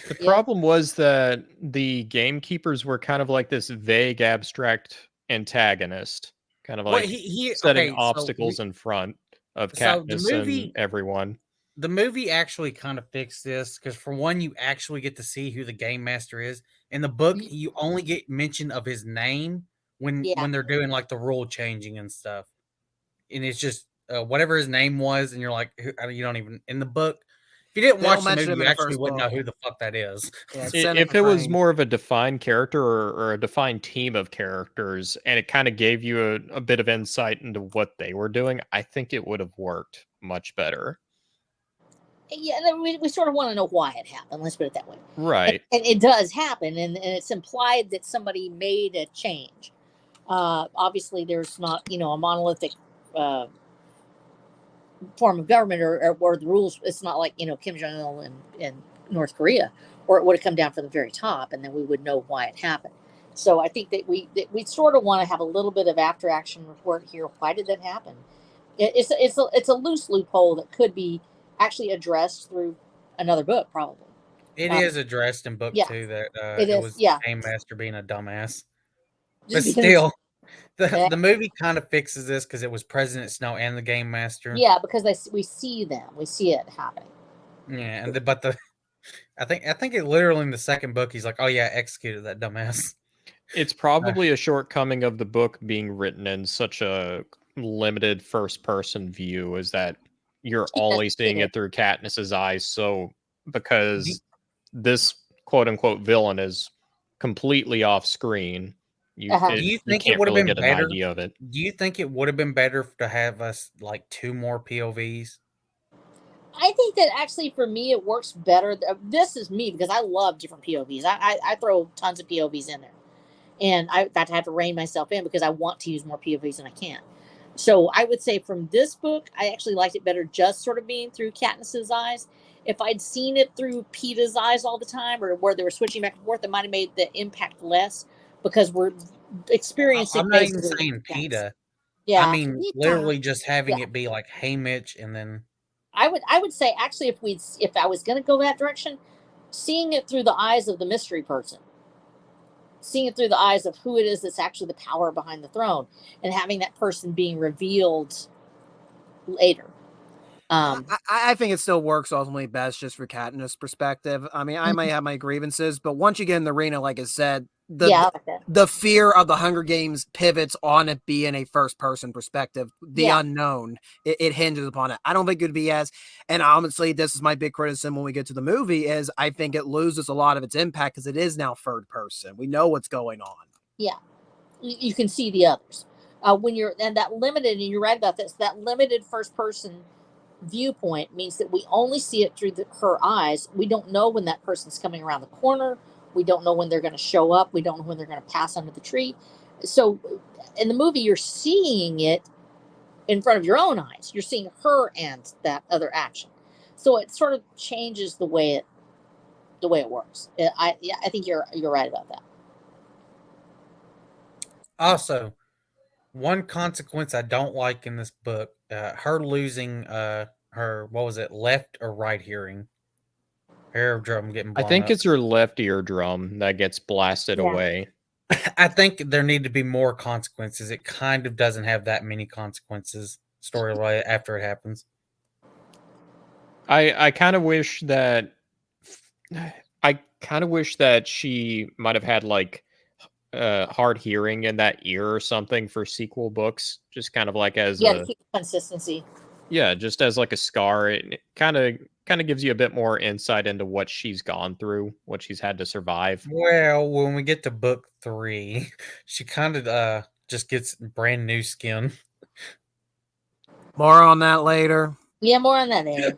The problem was that the gamekeepers were kind of like this vague, abstract antagonist, kind of like setting obstacles in front of Katniss and everyone. The movie actually kind of fixed this, because for one, you actually get to see who the game master is. In the book, you only get mention of his name when they're doing like the rule changing and stuff, and it's just whatever his name was, and you're like, you don't even in the book. If you didn't watch the movie, you actually wouldn't know who the fuck that is. If it was more of a defined character or a defined team of characters, and it kind of gave you a bit of insight into what they were doing, I think it would have worked much better. Yeah, we sort of want to know why it happened. Let's put it that way. Right. And it does happen, and it's implied that somebody made a change. Obviously, there's not, a monolithic form of government or the rules. It's not like, Kim Jong-il in North Korea, or it would have come down from the very top, and then we would know why it happened. So I think that we sort of want to have a little bit of after action report here. Why did that happen? It's a loose loophole that could be actually addressed through another book, probably. It is addressed in book 2 that it was the Game Master being a dumbass. But still, the movie kind of fixes this because it was President Snow and the Game Master. Yeah, because we see them, we see it happening. Yeah, I think it literally in the second book he's like, "Oh yeah, executed that dumbass." It's probably a shortcoming of the book being written in such a limited first-person view, is that you're only seeing it through Katniss's eyes. So because this quote-unquote villain is completely off screen, do you think it would have been better? Do you think it would have been better to have us like 2 more POVs? I think that actually for me it works better. This is me because I love different POVs. I throw tons of POVs in there, and I have to rein myself in because I want to use more POVs than I can. So I would say from this book, I actually liked it better just sort of being through Katniss's eyes. If I'd seen it through Peeta's eyes all the time, or where they were switching back and forth, it might have made the impact less because we're experiencing. I'm not even saying Peeta. Yeah, I mean, literally just having Yeah. it be like, "Hey, Mitch," and then I would say actually if I was going to go that direction, seeing it through the eyes of the mystery person, seeing it through the eyes of who it is that's actually the power behind the throne, and having that person being revealed later. I think it still works ultimately best just for Katniss' perspective. I mean, I might have my grievances, but once you get in the arena, like I said, the fear of the Hunger Games pivots on it being a first-person perspective. The unknown, it hinges upon it. I don't think it would be as, and honestly, this is my big criticism when we get to the movie, is I think it loses a lot of its impact because it is now third person. We know what's going on. Yeah, you can see the others. When you're, and that limited, and you're right about this, that limited first-person viewpoint means that we only see it through her eyes. We don't know when that person's coming around the corner. We don't know when they're going to show up. We don't know when they're going to pass under the tree. So in the movie, you're seeing it in front of your own eyes. You're seeing her and that other action. So it sort of changes the way it works. I think you're right about that. Also, one consequence I don't like in this book, her losing her, what was it, left or right hearing? Her eardrum getting blown I think up. it's her left eardrum that gets blasted away. I think there need to be more consequences. It kind of doesn't have that many consequences story after it happens. I kind of wish that she might have had like hard hearing in that ear or something for sequel books, just kind of like as to keep consistency. Yeah, just as like a scar. It kind of gives you a bit more insight into what she's gone through, what she's had to survive. Well, when we get to book 3, she kind of just gets brand new skin. More on that later. Yeah, more on that later.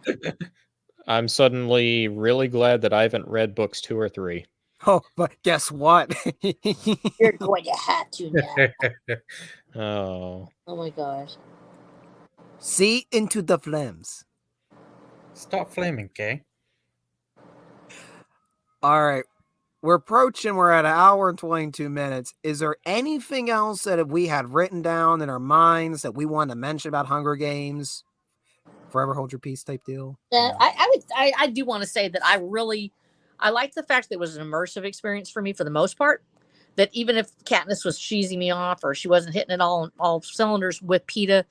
I'm suddenly really glad that I haven't read books 2 or 3. Oh, but guess what? You're going to have to now. Oh my gosh. See into the flames. Stop flaming, okay? All right. We're at an hour and 22 minutes. Is there anything else that we had written down in our minds that we want to mention about Hunger Games? Forever hold your peace type deal? I do want to say that I like the fact that it was an immersive experience for me for the most part. That even if Katniss was cheesing me off or she wasn't hitting it all cylinders with Peeta,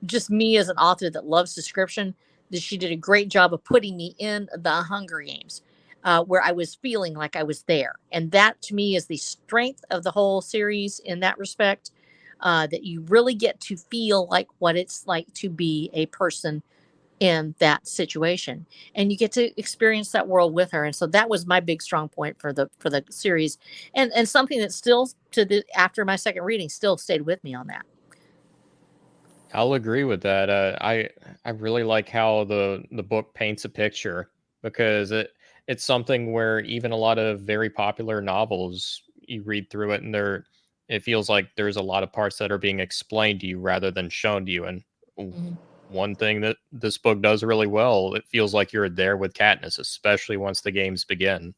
just me as an author that loves description, that she did a great job of putting me in the Hunger Games, where I was feeling like I was there. And that to me is the strength of the whole series in that respect, that you really get to feel like what it's like to be a person in that situation, and you get to experience that world with her. And so that was my big strong point for the series, and something that still after my second reading still stayed with me on that. I'll agree with that. I really like how the book paints a picture, because it's something where even a lot of very popular novels, you read through it and it feels like there's a lot of parts that are being explained to you rather than shown to you. And one thing that this book does really well, it feels like you're there with Katniss, especially once the games begin.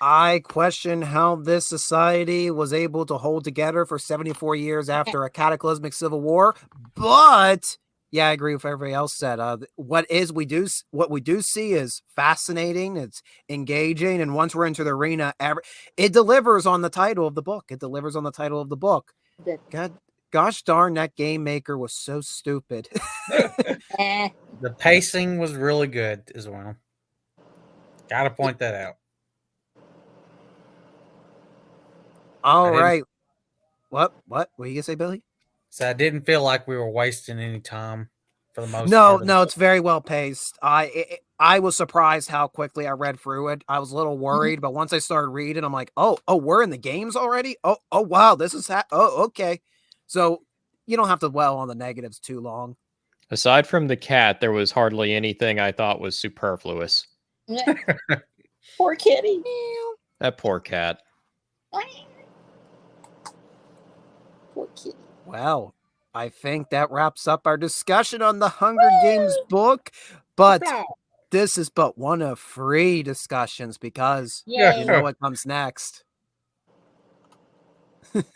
I question how this society was able to hold together for 74 years after a cataclysmic civil war, but yeah, I agree with what everybody else said. What we do see is fascinating. It's engaging, and once we're into the arena, it delivers on the title of the book. Gosh darn, that game maker was so stupid. The pacing was really good as well. Gotta point that out. All right. What were you gonna say, Billy? So I didn't feel like we were wasting any time for the most part. No, it's very well paced. I was surprised how quickly I read through it. I was a little worried, but once I started reading, I'm like, oh, we're in the games already? Oh, wow, this is okay. So you don't have to dwell on the negatives too long. Aside from the cat, there was hardly anything I thought was superfluous. Poor kitty. That poor cat. Poor kitty. Well, I think that wraps up our discussion on the Hunger Games book. But this is but one of 3 discussions because Yay. you know what comes next.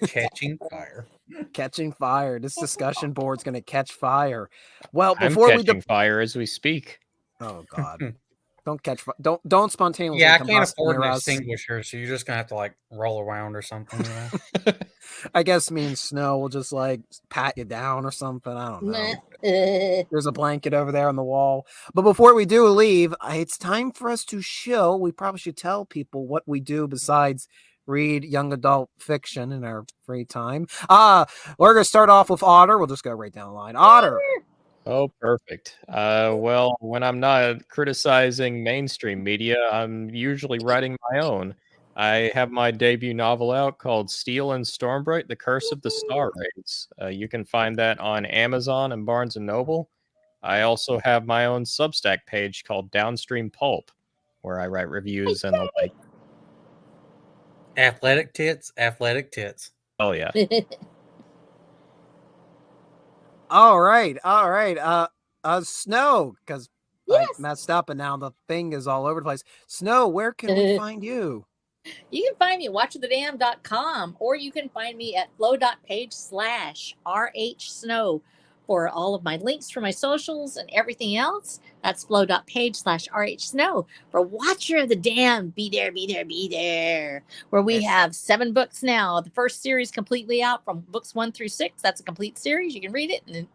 Catching fire. Catching fire. This discussion board's going to catch fire. Well, I'm before catching fire as we speak. Oh God. Don't spontaneously Yeah, I can't combust afford near an us. extinguisher, so you're just gonna have to like roll around or something. You know? I guess me and Snow will just like pat you down or something. I don't know. Nah. There's a blanket over there on the wall. But before we do leave, it's time for us to show. We probably should tell people what we do besides read young adult fiction in our free time. We're gonna start off with Otter. We'll just go right down the line. Otter. Oh, perfect. Well, when I'm not criticizing mainstream media, I'm usually writing my own. I have my debut novel out called Steel and Stormbright: The Curse of the Star Raids. You can find that on Amazon and Barnes and Noble. I also have my own Substack page called Downstream Pulp, where I write reviews and the like. Athletic tits, athletic tits. Oh yeah. All right. Snow, because Yes. I messed up and now the thing is all over the place. Snow, where can we find you? You can find me at watchofthedam.com, or you can find me at flow.page/RHSnow for all of my links for my socials and everything else. That's flow.page/RHSnow. For Watcher of the Dam, be there, be there, be there. Where we have 7 books now. The first series completely out from books 1 through 6. That's a complete series. You can read it, and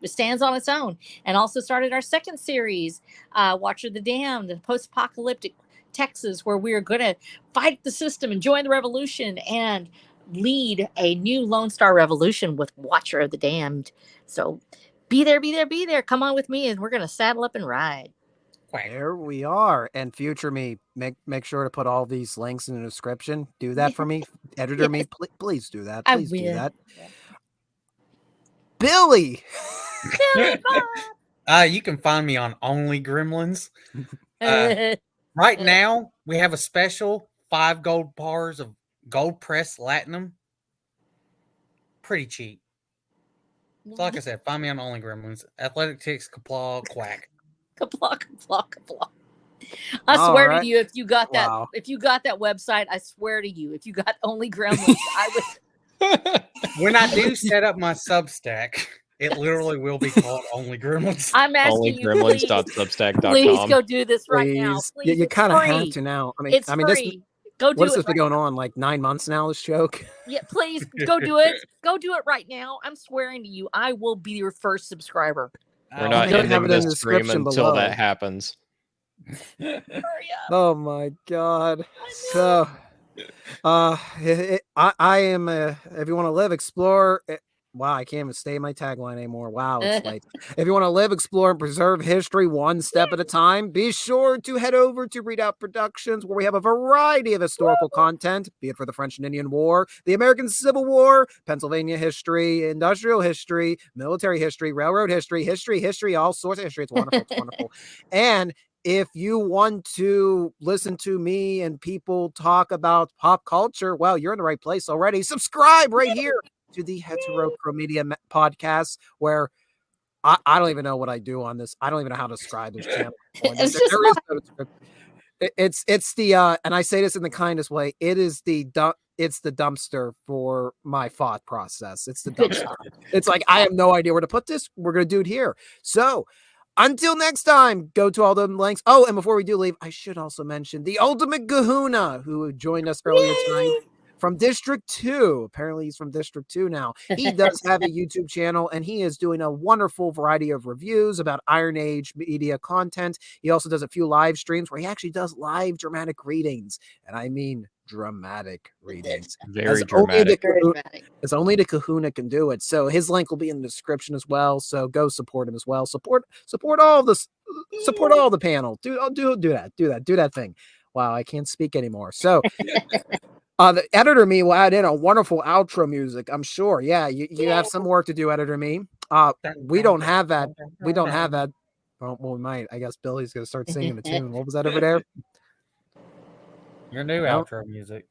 it stands on its own. And also started our second series, Watcher of the Dam, the post-apocalyptic Texas, where we are going to fight the system and join the revolution and lead a new Lone Star revolution with Watcher of the Damned. So be there, be there, be there. Come on with me, and we're going to saddle up and ride. There we are. And future me, make sure to put all these links in the description. Do that for me. Editor me, please do that. Please do that. Billy! You can find me on Only Gremlins. Right now, we have a special 5 gold bars of gold press latinum. Pretty cheap. So like I said, find me on Only Gremlins. Athletic Ticks, Kaplaw, Quack. Kaplaw, kaplaw, kaplaw. I swear to you, if you got that, if you got that website, I swear to you, if you got Only Gremlins, I would. When I do set up my Substack, it literally will be called Only Gremlins. I'm asking you, onlygremlins.substack.com. Please go do this right now. Please, you kind of have to now. It's free. Go do it. What has this been going on? Like 9 months now, this joke? Yeah, please go do it. Go do it right now. I'm swearing to you, I will be your first subscriber. We're not ending this stream until that happens. Oh my God. So, I am if you want to live, explore. Wow, I can't even stay my tagline anymore. Wow, it's late. If you want to live, explore, and preserve history one step at a time, be sure to head over to Redoubt Productions, where we have a variety of historical content, be it for the French and Indian War, the American Civil War, Pennsylvania history, industrial history, military history, railroad history, all sorts of history. It's wonderful. It's wonderful. And if you want to listen to me and people talk about pop culture, well, you're in the right place already. Subscribe right here to the Heterochromedia podcast, where I don't even know what I do on this. I don't even know how to describe this channel. It's the and I say this in the kindest way. It's the dumpster for my thought process. It's the dumpster. It's like I have no idea where to put this. We're gonna do it here. So until next time, go to all the links. Oh, and before we do leave, I should also mention the ultimate Kahuna, who joined us earlier tonight from District 2. Apparently, he's from District 2 now. He does have a YouTube channel, and he is doing a wonderful variety of reviews about Iron Age media content. He also does a few live streams where he actually does live dramatic readings. And I mean dramatic readings. Very dramatic. As only the Kahuna can do it. So his link will be in the description as well. So go support him as well. Support all this. Support all the panel. Do that thing. Wow, I can't speak anymore. So the editor me will add in a wonderful outro music, I'm sure. Yeah, you have some work to do, editor me. We don't have that. We don't have that. Well, we might. I guess Billy's gonna start singing the tune. What was that over there? Your new outro music.